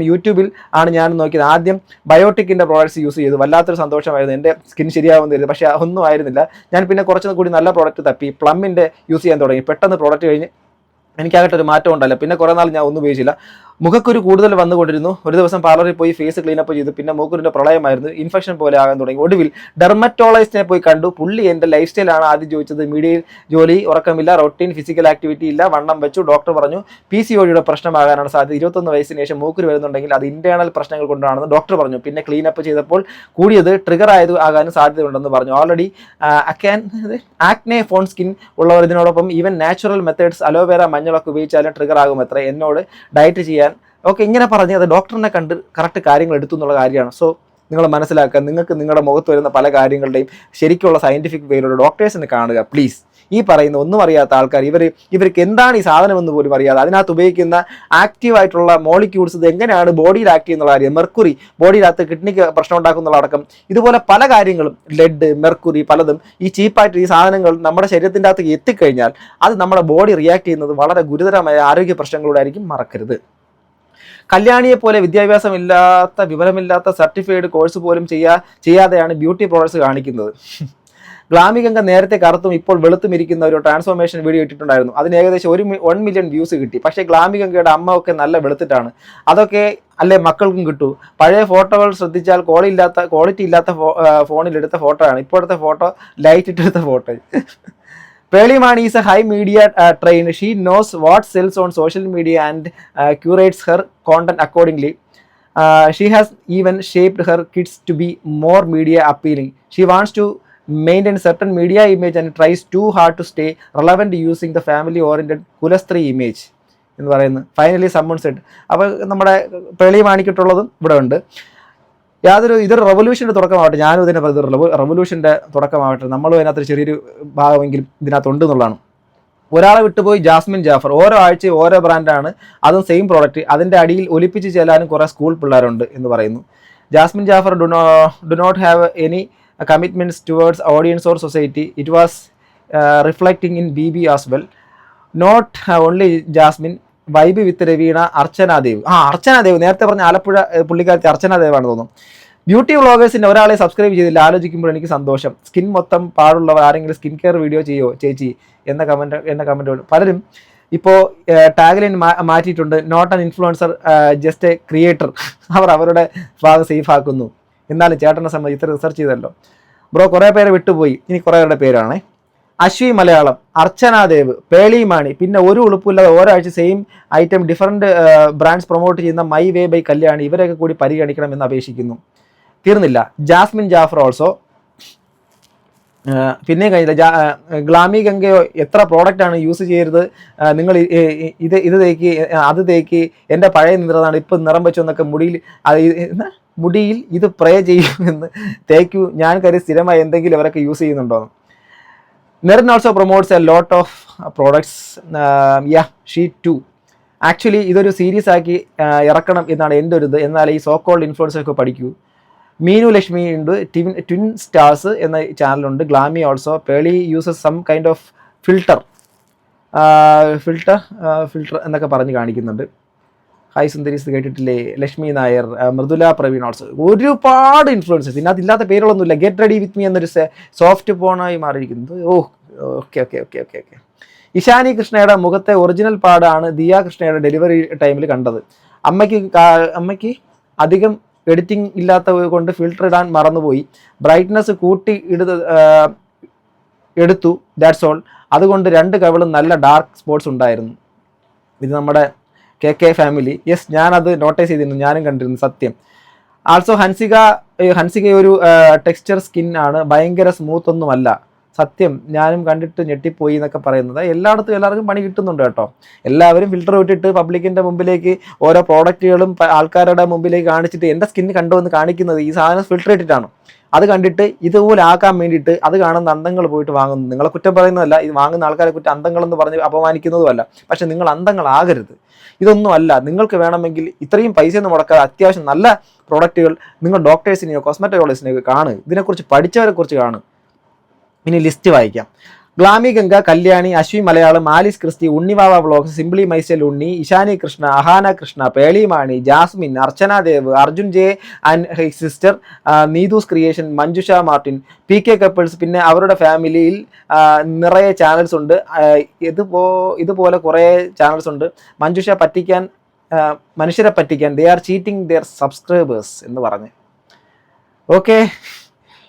യൂട്യൂബിൽ ആണ് ഞാൻ നോക്കിയത്. ആദ്യം ബയോട്ടിക്കിൻ്റെ പ്രോഡക്ട്സ് യൂസ് ചെയ്തു. വല്ലാത്തൊരു സന്തോഷമായിരുന്നു, എൻ്റെ സ്കിൻ ശരിയാവുമെന്ന് കരുതി. പക്ഷേ ഒന്നും ആയിരുന്നില്ല. ഞാൻ പിന്നെ കുറച്ചും കൂടി നല്ല പ്രോഡക്റ്റ് തപ്പി പ്ലമ്മിൻ്റെ യൂസ് ചെയ്യാൻ തുടങ്ങി. പെട്ടെന്ന് പ്രോഡക്റ്റ് കഴിഞ്ഞ് എനിക്കാകട്ടെ ഒരു മാറ്റം ഉണ്ടല്ലോ. പിന്നെ കുറേ നാൾ ഞാൻ ഒന്നും ഉപയോഗിച്ചില്ല. മുഖക്കുരു കൂടുതൽ വന്നുകൊണ്ടിരുന്നു. ഒരു ദിവസം പാർലറിൽ പോയി ഫേസ് ക്ലീനപ്പ് ചെയ്തു. പിന്നെ മൂക്കുരിൻ്റെ പ്രളയമായിരുന്നു, ഇൻഫെക്ഷൻ പോലെ ആകാൻ തുടങ്ങി. ഒടുവിൽ ഡെർമറ്റോളജിസ്റ്റിനെ പോയി കണ്ടു. പുള്ളി എൻ്റെ ലൈഫ് സ്റ്റൈലാണ് ആദ്യം ചോദിച്ചത്. മീഡിയയിൽ ജോലി, ഉറക്കമില്ല, റൊട്ടീൻ ഫിസിക്കൽ ആക്ടിവിറ്റി ഇല്ല, വണ്ണം വെച്ചു. ഡോക്ടർ പറഞ്ഞു PCOD പ്രശ്നമാകാനാണ് സാധ്യത. 21 വയസ്സിന് ശേഷം മൂക്കുരു വരുന്നുണ്ടെങ്കിൽ അത് ഇന്റേണൽ പ്രശ്നങ്ങൾ കൊണ്ടാണെന്ന് ഡോക്ടർ പറഞ്ഞു. പിന്നെ ക്ലീനപ്പ് ചെയ്തപ്പോൾ കൂടിയത് ട്രിഗർ ആകാനും സാധ്യതയുണ്ടെന്ന് പറഞ്ഞു. ഓൾറെഡി ആക്നെ ഫോൺ സ്കിൻ ഉള്ളവർ ഇതിനോടൊപ്പം ഈവൻ നാച്ചുറൽ മെത്തേഡ്സ്, അലോവേര, മഞ്ഞളൊക്കെ ഉപയോഗിച്ചാലും ട്രിഗർ ആകും അത്ര. എന്നോട് ഡയറ്റ് ചെയ്യാൻ ഓക്കെ ഇങ്ങനെ പറഞ്ഞ് അത് ഡോക്ടറിനെ കണ്ട് കറക്റ്റ് കാര്യങ്ങൾ എടുത്തു എന്നുള്ള കാര്യമാണ്. സോ നിങ്ങൾ മനസ്സിലാക്കുക, നിങ്ങൾക്ക് നിങ്ങളുടെ മുഖത്ത് വരുന്ന പല കാര്യങ്ങളുടെയും ശരിക്കുള്ള സയൻറ്റിഫിക് വേയിലുള്ള ഡോക്ടേഴ്സിനെ കാണുക പ്ലീസ്. ഈ പറയുന്ന ഒന്നും അറിയാത്ത ആൾക്കാർ, ഇവർക്ക് എന്താണ് ഈ സാധനമെന്ന് പോലും അറിയാതെ അതിനകത്ത് ഉപയോഗിക്കുന്ന ആക്റ്റീവായിട്ടുള്ള മോളിക്യൂൾസ് ഇത് എങ്ങനെയാണ് ബോഡിയിൽ ആക്ട് ചെയ്യുന്നുള്ള കാര്യം, മെർക്കുറി ബോഡിയിനകത്ത് കിഡ്നിക്ക് പ്രശ്നം ഉണ്ടാക്കുന്നുള്ള അടക്കം ഇതുപോലെ പല കാര്യങ്ങളും, ലെഡ്, മെർക്കുറി പലതും ഈ ചീപ്പായിട്ട് ഈ സാധനങ്ങൾ നമ്മുടെ ശരീരത്തിൻ്റെ അകത്ത് എത്തിക്കഴിഞ്ഞാൽ അത് നമ്മുടെ ബോഡി റിയാക്ട് ചെയ്യുന്നത് വളരെ ഗുരുതരമായ ആരോഗ്യ പ്രശ്നങ്ങളോടെ ആയിരിക്കും. മറക്കരുത്. കല്യാണിയെ പോലെ വിദ്യാഭ്യാസമില്ലാത്ത, വിവരമില്ലാത്ത, സർട്ടിഫൈഡ് കോഴ്സ് പോലും ചെയ്യാതെയാണ് ബ്യൂട്ടി പ്രോഡക്ട്സ് കാണിക്കുന്നത്. ഗ്ലാമി ഗംഗ നേരത്തെ കറുത്തും ഇപ്പോൾ വെളുത്തും ഇരിക്കുന്ന ഒരു ട്രാൻസ്ഫോർമേഷൻ വീഡിയോ ഇട്ടിട്ടുണ്ടായിരുന്നു. അതിന് ഏകദേശം 1 മില്യൺ വ്യൂസ് കിട്ടി. പക്ഷേ ഗ്ലാമി ഗംഗയുടെ അമ്മ ഒക്കെ നല്ല വെളുത്തിട്ടാണ്. അതൊക്കെ അല്ലേ മക്കൾക്കും കിട്ടൂ. പഴയ ഫോട്ടോകൾ ശ്രദ്ധിച്ചാൽ ക്വാളിറ്റി ഇല്ലാത്ത ഫോണിൽ എടുത്ത ഫോട്ടോ ആണ്. ഇപ്പോഴത്തെ ഫോട്ടോ ലൈറ്റ് ഇട്ടെടുത്ത photo. Pearly Mani is a high media trained. She knows what sells on social media and curates her content accordingly. She has even shaped her kids to be more media appealing. She wants to maintain certain media image and tries too hard to stay relevant using the family oriented Kulastri image എന്ന് പറയുന്നത്. Finally someone said. അപ്പോൾ നമ്മുടെ പേളി മാണിക്കിട്ടുള്ളതും ഇവിടെ ഉണ്ട്. ഇതൊരു റെവല്യൂഷൻ്റെ തുടക്കമാവട്ടെ. ഞാനും ഇതിനെ പറയുന്നത് റെവല്യൂഷൻ്റെ തുടക്കമാവട്ടെ. നമ്മളും അതിനകത്തൊരു ചെറിയൊരു ഭാഗമെങ്കിലും ഇതിനകത്തുണ്ട് എന്നുള്ളതാണ്. ഒരാളെ വിട്ടുപോയി ജാസ്മിൻ ജാഫർ. ഓരോ ആഴ്ചയും ഓരോ ബ്രാൻഡാണ്, അതും സെയിം പ്രോഡക്റ്റ്. അതിൻ്റെ അടിയിൽ ഒലിപ്പിച്ച് ചെല്ലാനും കുറേ സ്കൂൾ പിള്ളേരുണ്ട് എന്ന് പറയുന്നു. Jasmin Jaffar do not have any commitments towards audience or society. It was reflecting in BB as well. Not only Jasmin, vibe with Raveena, Archana Dev. Archana Dev നേരത്തെ പറഞ്ഞ ആലപ്പുഴ പുള്ളിക്കാരത്തി അർച്ചനാദേവാണ് തോന്നുന്നു. ബ്യൂട്ടി വ്ളോഗേഴ്സിൻ്റെ ഒരാളെ സബ്സ്ക്രൈബ് ചെയ്തില്ല, ആലോചിക്കുമ്പോൾ എനിക്ക് സന്തോഷം. സ്കിൻ മൊത്തം പാടുള്ളവർ ആരെങ്കിലും സ്കിൻ കെയർ വീഡിയോ ചെയ്യോ ചേച്ചി എന്ന കമൻറ്റ് പലരും ഇപ്പോൾ ടാഗ്ലൈൻ മാറ്റിയിട്ടുണ്ട്. Not an influencer, just a creator. അവരുടെ ഭാഗം സേഫ് ആക്കുന്നു. എന്നാലും ചേട്ടനെ സംബന്ധിച്ച് ഇത്ര റിസർച്ച് ചെയ്തല്ലോ ബ്രോ. കുറേ പേരെ വിട്ടുപോയി, ഇനി കുറേ പേരുടെ പേരാണേ. അശ്വി മലയാളം, അർച്ചനാദേവ്, പേളിമാണി, പിന്നെ ഒരു ഉളുപ്പില്ലാതെ ഓരോ ആഴ്ച same item different brands promote ചെയ്യുന്ന മൈ വേ ബൈ കല്യാണി, ഇവരെയൊക്കെ കൂടി പരിഗണിക്കണം എന്ന് അപേക്ഷിക്കുന്നു. തീർന്നില്ല, ജാസ്മിൻ ജാഫർ ഓൾസോ. പിന്നെ കഴിഞ്ഞില്ല, ഗ്ലാമി ഗംഗയോ എത്ര പ്രോഡക്റ്റാണ് യൂസ് ചെയ്യരുത്, നിങ്ങൾ ഇത് തേക്ക് അത് തേക്ക്, എൻ്റെ പഴയ നിറമാണ് ഇപ്പം നിറം വെച്ചു എന്നൊക്കെ മുടിയിൽ ഇത് പ്രേ ചെയ്യുമെന്ന് തേക്കൂ, ഞാൻ കരുതി സ്ഥിരമായി എന്തെങ്കിലും അവരൊക്കെ യൂസ് ചെയ്യുന്നുണ്ടോ. Naren also promotes a lot of products. She too. Actually ഇതൊരു സീരീസ് ആക്കി ഇറക്കണം എന്നാണ് എൻ്റെ ഒരു ഇത്. എന്നാൽ ഈ സോ കോൾഡ് ഇൻഫ്ലുവൻസൊക്കെ പഠിക്കൂ. മീനു ലക്ഷ്മി ഉണ്ട്, ട്വിൻ സ്റ്റാർസ് എന്ന ചാനലുണ്ട്. Glamy also. Pearle uses some kind of filter എന്നൊക്കെ പറഞ്ഞ് കാണിക്കുന്നുണ്ട്. ഹായ് സുന്ദരീസ് കേട്ടിട്ടില്ലേ. ലക്ഷ്മി നായർ, മൃദുല പ്രവീൺ ഓൾസോ. ഒരുപാട് ഇൻഫ്ലുവൻസേഴ്സ്. ഇതിനകത്ത് ഇല്ലാത്ത പേരുകളൊന്നുമില്ല. ഗെറ്റ് റെഡി വിത്ത് മീ എന്നൊരു സോഫ്റ്റ് ഫോണായി മാറിയിരിക്കുന്നത്. ഓക്കെ. ഇഷാനി കൃഷ്ണയുടെ മുഖത്തെ ഒറിജിനൽ പാടാണ് ദിയ കൃഷ്ണയുടെ ഡെലിവറി ടൈമിൽ കണ്ടത്. അമ്മയ്ക്ക് അധികം എഡിറ്റിംഗ് ഇല്ലാത്തത് കൊണ്ട് ഫിൽട്ടർ ഇടാൻ മറന്നുപോയി. ബ്രൈറ്റ്നസ് കൂട്ടി എടുത്തു, ദാറ്റ്സ് ഓൾ. അതുകൊണ്ട് 2 കവിളും നല്ല ഡാർക്ക് സ്പോട്ട്സ് ഉണ്ടായിരുന്നു. ഇത് നമ്മുടെ KK ഫാമിലി. യെസ്, ഞാനത് നോട്ടീസ് ചെയ്തിരുന്നു, ഞാനും കണ്ടിരുന്നു, സത്യം. ആൾസോ ഹൻസിക ഒരു ടെക്സ്ചർ സ്കിൻ ആണ്, ഭയങ്കര സ്മൂത്ത് ഒന്നുമല്ല. സത്യം, ഞാനും കണ്ടിട്ട് ഞെട്ടിപ്പോയി എന്നൊക്കെ പറയുന്നത്. എല്ലാവർക്കും പണി കിട്ടുന്നുണ്ട് കേട്ടോ. എല്ലാവരും ഫിൽറ്റർ വിട്ടിട്ട് പബ്ലിക്കിൻ്റെ മുമ്പിലേക്ക് ഓരോ പ്രോഡക്റ്റുകളും ആൾക്കാരുടെ മുമ്പിലേക്ക് കാണിച്ചിട്ട് എൻ്റെ സ്കിന്ന് കണ്ടുവന്ന് കാണിക്കുന്നത് ഈ സാധനം ഫിൽറ്റർ ഇട്ടിട്ടാണ്. അത് കണ്ടിട്ട് ഇതുപോലെ ആക്കാൻ വേണ്ടിയിട്ട് അത് കാണുന്ന അന്തങ്ങൾ പോയിട്ട് വാങ്ങുന്നു. നിങ്ങളെ കുറ്റം പറയുന്നതല്ല, ഇത് വാങ്ങുന്ന ആൾക്കാരെ കുറ്റം അന്തങ്ങളെന്ന് പറഞ്ഞ് അപമാനിക്കുന്നതുമല്ല. പക്ഷെ നിങ്ങൾ അന്തങ്ങളാകരുത്. ഇതൊന്നും അല്ല. നിങ്ങൾക്ക് വേണമെങ്കിൽ ഇത്രയും പൈസയൊന്നും മുടക്കാതെ അത്യാവശ്യം നല്ല പ്രോഡക്റ്റുകൾ നിങ്ങൾ ഡോക്ടേഴ്സിനെയോ കോസ്മെറ്റോളജിസ്റ്റിനെയോ കാണുക. ഇതിനെക്കുറിച്ച് പഠിച്ചവരെ കുറിച്ച് കാണുക. ഇനി ലിസ്റ്റ് വായിക്കാം. Glamy Ganga, Kalyani, Ashwi Malayalam, Alice Christy, Unnivava vlogs, simply myself Unni, Ishani Krishna, Ahaana Krishna, Pearle Maaney, Jasmin, Archana Dev, Arjun J and his sister, Neethu's creation, Manjusha Martin, PK couples. പിന്നെ അവരുടെ ഫാമിലിയിൽ നിറയെ ചാനൽസ് ഉണ്ട്. ഇതുപോലെ കുറേ ചാനൽസ് ഉണ്ട്. മഞ്ജുഷ മനുഷ്യരെ പറ്റിക്കാൻ they are cheating their subscribers എന്ന് പറഞ്ഞ്. ഓക്കെ,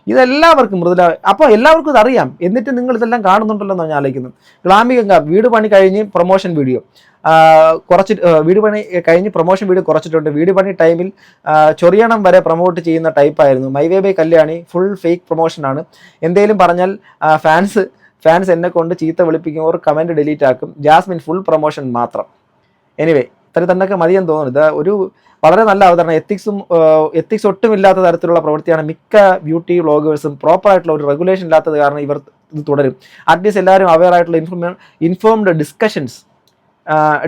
ഇതെല്ലാവർക്കും മൃദുല. അപ്പോൾ എല്ലാവർക്കും ഇതറിയാം, എന്നിട്ട് നിങ്ങൾ ഇതെല്ലാം കാണുന്നുണ്ടല്ലോ എന്നാണ് ഞാൻ ആലോചിക്കുന്നത്. ഗ്ലാമി ഗംഗ വീട് പണി കഴിഞ്ഞ് പ്രൊമോഷൻ വീഡിയോ കുറച്ചിട്ടുണ്ട്. വീട് പണി ടൈമിൽ ചൊറിയണം വരെ പ്രൊമോട്ട് ചെയ്യുന്ന ടൈപ്പായിരുന്നു. My way by Kalyani full fake പ്രൊമോഷനാണ്. എന്തേലും പറഞ്ഞാൽ ഫാൻസ് എന്നെ കൊണ്ട് ചീത്ത വിളിപ്പിക്കും, ഓർ കമൻറ്റ് ഡിലീറ്റ് ആക്കും. ജാസ്മിൻ ഫുൾ പ്രൊമോഷൻ മാത്രം. എനിവേ, ഇത്ര തന്നെയൊക്കെ മതിയെന്ന് തോന്നുന്നു. ഇത് ഒരു വളരെ നല്ല അവതരണം. എത്തിക്സ് ഒട്ടുമില്ലാത്ത തരത്തിലുള്ള പ്രവൃത്തിയാണ് മിക്ക ബ്യൂട്ടി വ്ളോഗേഴ്സും. പ്രോപ്പറായിട്ടുള്ള ഒരു റെഗുലേഷൻ ഇല്ലാത്തത് കാരണം ഇവർ ഇത് തുടരും. അറ്റ്ലീസ്റ്റ് എല്ലാവരും അവെയർ ആയിട്ടുള്ള ഇൻഫോംഡ്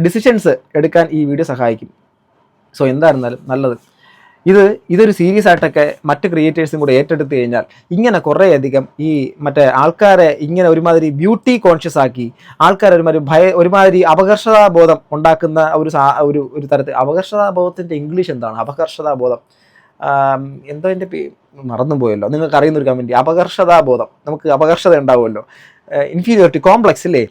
ഡിസിഷൻസ് എടുക്കാൻ ഈ വീഡിയോ സഹായിക്കും. സോ എന്തായിരുന്നാലും നല്ലത്. ഇതൊരു സീരീസ് ആയിട്ടൊക്കെ മറ്റ് ക്രിയേറ്റേഴ്സും കൂടെ ഏറ്റെടുത്ത് കഴിഞ്ഞാൽ ഇങ്ങനെ കുറേയധികം ഈ മറ്റേ ആൾക്കാരെ ഇങ്ങനെ ഒരുമാതിരി ബ്യൂട്ടി കോൺഷ്യസ് ആക്കി ആൾക്കാരെ ഒരുമാതിരി അപകർഷതാബോധം ഉണ്ടാക്കുന്ന ഒരു തരത്തിൽ. അപകർഷതാബോധത്തിൻ്റെ ഇംഗ്ലീഷ് എന്താണ്? അപകർഷതാബോധം എന്തോ എൻ്റെ മറന്നു പോയല്ലോ. നിങ്ങൾക്ക് അറിയുന്നൊരു കമൻറ്റ്. അപകർഷതാബോധം, നമുക്ക് അപകർഷത ഉണ്ടാവുമല്ലോ, ഇൻഫീരിയോറിറ്റി കോംപ്ലക്സ് ഇല്ലേ?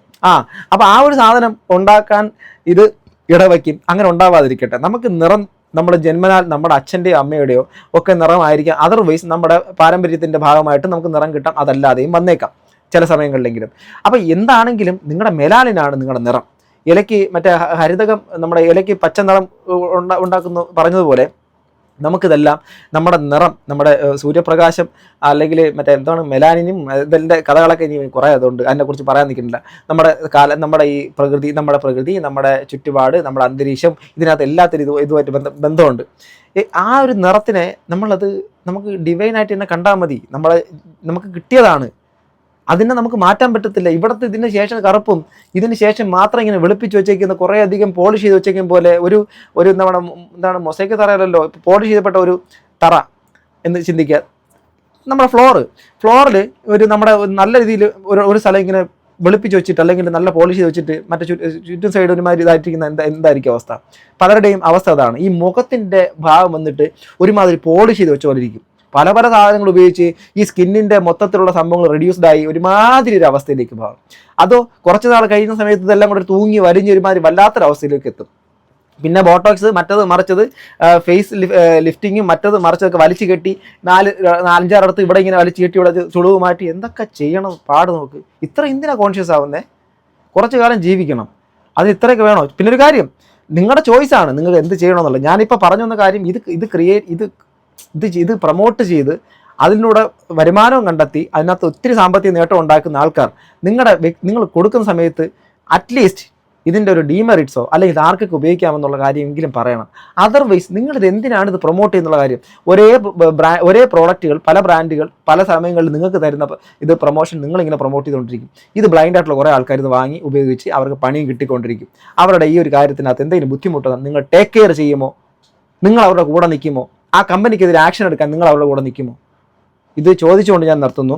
അപ്പോൾ ആ ഒരു സാധനം ഉണ്ടാക്കാൻ ഇത് ഇടവയ്ക്കും. അങ്ങനെ ഉണ്ടാവാതിരിക്കട്ടെ. നമുക്ക് നിറം നമ്മുടെ ജന്മനാൽ നമ്മുടെ അച്ഛൻ്റെയോ അമ്മയുടെയോ ഒക്കെ നിറമായിരിക്കാം. അതർവൈസ് നമ്മുടെ പാരമ്പര്യത്തിൻ്റെ ഭാഗമായിട്ട് നമുക്ക് നിറം കിട്ടാം, അതല്ലാതെയും വന്നേക്കാം ചില സമയങ്ങളിലെങ്കിലും. അപ്പോൾ എന്താണെങ്കിലും നിങ്ങളുടെ മെലാനിനാണ് നിങ്ങളുടെ നിറം. ഇലയ്ക്ക് മറ്റേ ഹരിതകം, നമ്മുടെ ഇലയ്ക്ക് പച്ച നിറം ഉണ്ടാക്കുന്നു പറഞ്ഞതുപോലെ നമുക്കിതെല്ലാം നമ്മുടെ നിറം, നമ്മുടെ സൂര്യപ്രകാശം, അല്ലെങ്കിൽ മറ്റേ എന്താണ് മെലാനിനും ഇതിൻ്റെ കഥകളൊക്കെ ഇനി കുറേ അതുകൊണ്ട് അതിനെക്കുറിച്ച് പറയാൻ നിൽക്കുന്നില്ല. നമ്മുടെ ഈ പ്രകൃതി, നമ്മുടെ ചുറ്റുപാട്, നമ്മുടെ അന്തരീക്ഷം, ഇതിനകത്ത് എല്ലാത്തിനും ഇതുമായിട്ട് ബന്ധമുണ്ട്. ആ ഒരു നിറത്തിനെ നമുക്ക് ഡിവൈനായിട്ട് തന്നെ കണ്ടാൽ മതി. നമുക്ക് കിട്ടിയതാണ്. അതിനെ നമുക്ക് മാറ്റാൻ പറ്റത്തില്ല. ഇവിടുത്തെ ഇതിന് ശേഷം കറുപ്പും ഇതിന് ശേഷം മാത്രം ഇങ്ങനെ വെളുപ്പിച്ച് വെച്ചേക്കുന്ന കുറേ അധികം പോളിഷ് ചെയ്ത് വെച്ചേക്കും പോലെ ഒരു എന്താണ് മൊസൈക്ക് തറയല്ലോ, പോളിഷ് ചെയ്യപ്പെട്ട ഒരു തറ എന്ന് ചിന്തിക്കുക. നമ്മുടെ ഫ്ലോറിൽ നമ്മുടെ നല്ല രീതിയിൽ ഒരു സ്ഥലം ഇങ്ങനെ വെളുപ്പിച്ച് വെച്ചിട്ട് അല്ലെങ്കിൽ നല്ല പോളിഷ് ചെയ്ത് വെച്ചിട്ട് മറ്റേ ചുറ്റും സൈഡ് ഒരുമാതിരി ഇതായിട്ടിരിക്കുന്ന എന്തായിരിക്കും അവസ്ഥ? പലരുടെയും അവസ്ഥ അതാണ്. ഈ മുഖത്തിൻ്റെ ഭാഗം വന്നിട്ട് ഒരുമാതിരി പോളിഷ് ചെയ്ത് വെച്ച പോലെ ഇരിക്കും. പല സാധനങ്ങൾ ഉപയോഗിച്ച് ഈ സ്കിന്നിൻ്റെ മൊത്തത്തിലുള്ള സംഭവങ്ങൾ റെഡ്യൂസ്ഡായി ഒരുമാതിരി ഒരു അവസ്ഥയിലേക്ക് പോകും. അതോ കുറച്ച് നാൾ കഴിയുന്ന സമയത്ത് ഇതെല്ലാം കൂടെ തൂങ്ങി വലിഞ്ഞ് ഒരുമാതിരി വല്ലാത്തൊരവസ്ഥയിലേക്ക് എത്തും. പിന്നെ ബോട്ടോക്സ്, മറ്റത് മറിച്ചത്, ഫേസ് ലിഫ്റ്റിങ്ങും മറ്റത് മറിച്ചതൊക്കെ വലിച്ചു കെട്ടി 4-5 ഇവിടെ ഇങ്ങനെ വലിച്ചു കെട്ടി ഇവിടെ ചുളിവ് മാറ്റി എന്തൊക്കെ ചെയ്യണം പാട് നോക്ക്. ഇത്ര എന്തിനാ കോൺഷ്യസ് ആവുന്നേ? കുറച്ച് കാലം ജീവിക്കണം, അത് ഇത്രയൊക്കെ വേണോ? പിന്നെ ഒരു കാര്യം, നിങ്ങളുടെ ചോയ്സാണ് നിങ്ങൾ എന്ത് ചെയ്യണമെന്നുള്ളത്. ഞാനിപ്പോൾ പറഞ്ഞു വന്ന കാര്യം, ഇത് പ്രൊമോട്ട് ചെയ്ത് അതിലൂടെ വരുമാനവും കണ്ടെത്തി അതിനകത്ത് ഒത്തിരി സാമ്പത്തിക നേട്ടം ഉണ്ടാക്കുന്ന ആൾക്കാർ നിങ്ങൾ കൊടുക്കുന്ന സമയത്ത് അറ്റ്ലീസ്റ്റ് ഇതിൻ്റെ ഒരു ഡീമെറിറ്റ്സോ അല്ലെങ്കിൽ ഇത് ആർക്കൊക്കെ ഉപയോഗിക്കാമെന്നുള്ള കാര്യമെങ്കിലും പറയണം. അതർവൈസ് നിങ്ങളിത് എന്തിനാണ് ഇത് പ്രൊമോട്ട് ചെയ്യുന്നുള്ള കാര്യം? ഒരേ പ്രോഡക്റ്റുകൾ പല ബ്രാൻഡുകൾ പല സമയങ്ങളിൽ നിങ്ങൾക്ക് തരുന്ന ഇത് പ്രൊമോഷൻ നിങ്ങളിങ്ങനെ പ്രൊമോട്ട് ചെയ്തുകൊണ്ടിരിക്കും. ഇത് ബ്ലൈൻഡ് ആയിട്ടുള്ള കുറേ ആൾക്കാർ ഇത് വാങ്ങി ഉപയോഗിച്ച് അവർക്ക് പണിയും കിട്ടിക്കൊണ്ടിരിക്കും. അവരുടെ ഈ ഒരു കാര്യത്തിനകത്ത് എന്തെങ്കിലും ബുദ്ധിമുട്ടോ നിങ്ങൾ ടേക്ക് കെയർ ചെയ്യുമോ? നിങ്ങൾ അവരുടെ കൂടെ നിൽക്കുമോ? ആ കമ്പനിക്കെതിരെ ആക്ഷൻ എടുക്കാൻ നിങ്ങൾ അവരുടെ കൂടെ നിൽക്കുമോ? ഇത് ചോദിച്ചുകൊണ്ട് ഞാൻ നിർത്തുന്നു.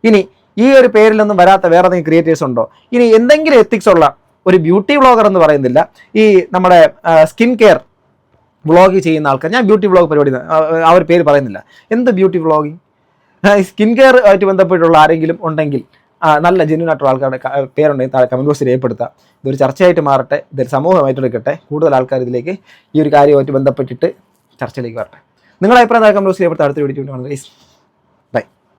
ഇനി ഈ ഒരു പേരിലൊന്നും വരാത്ത വേറെ എന്തെങ്കിലും ക്രിയേറ്റേഴ്സ് ഉണ്ടോ? ഇനി എന്തെങ്കിലും എത്തിക്സ് ഉള്ള ഒരു ബ്യൂട്ടി വ്ളോഗർ എന്ന് പറയുന്നില്ല, ഈ നമ്മുടെ സ്കിൻ കെയർ വ്ളോഗ് ചെയ്യുന്ന ആൾക്കാർ, ഞാൻ ബ്യൂട്ടി വ്ളോഗ് പരിപാടി ആ ഒരു പേര് പറയുന്നില്ല, എന്ത് ബ്യൂട്ടി വ്ളോഗിങ്, സ്കിൻ കെയർ ആയിട്ട് ബന്ധപ്പെട്ടുള്ള ആരെങ്കിലും ഉണ്ടെങ്കിൽ നല്ല ജെന്യൂൻ ആയിട്ടുള്ള ആൾക്കാരുടെ പേരുണ്ടെങ്കിൽ താഴെ കമൻറ്റ് ബോക്സിൽ രേഖപ്പെടുത്താം. ഇതൊരു ചർച്ചയായിട്ട് മാറട്ടെ, ഇതൊരു സമൂഹമായിട്ട് എടുക്കട്ടെ, കൂടുതൽ ആൾക്കാർ ഇതിലേക്ക് ഈ ഒരു കാര്യമായിട്ട് ബന്ധപ്പെട്ടിട്ട് ചർച്ചയിലേക്ക് വരട്ടെ. നിങ്ങളുടെ അഭിപ്രായം കമൻറ്റ് ബോക്സിൽ രേഖപ്പെടുത്താം. അടുത്ത വീഡിയോ കാണുന്നത്.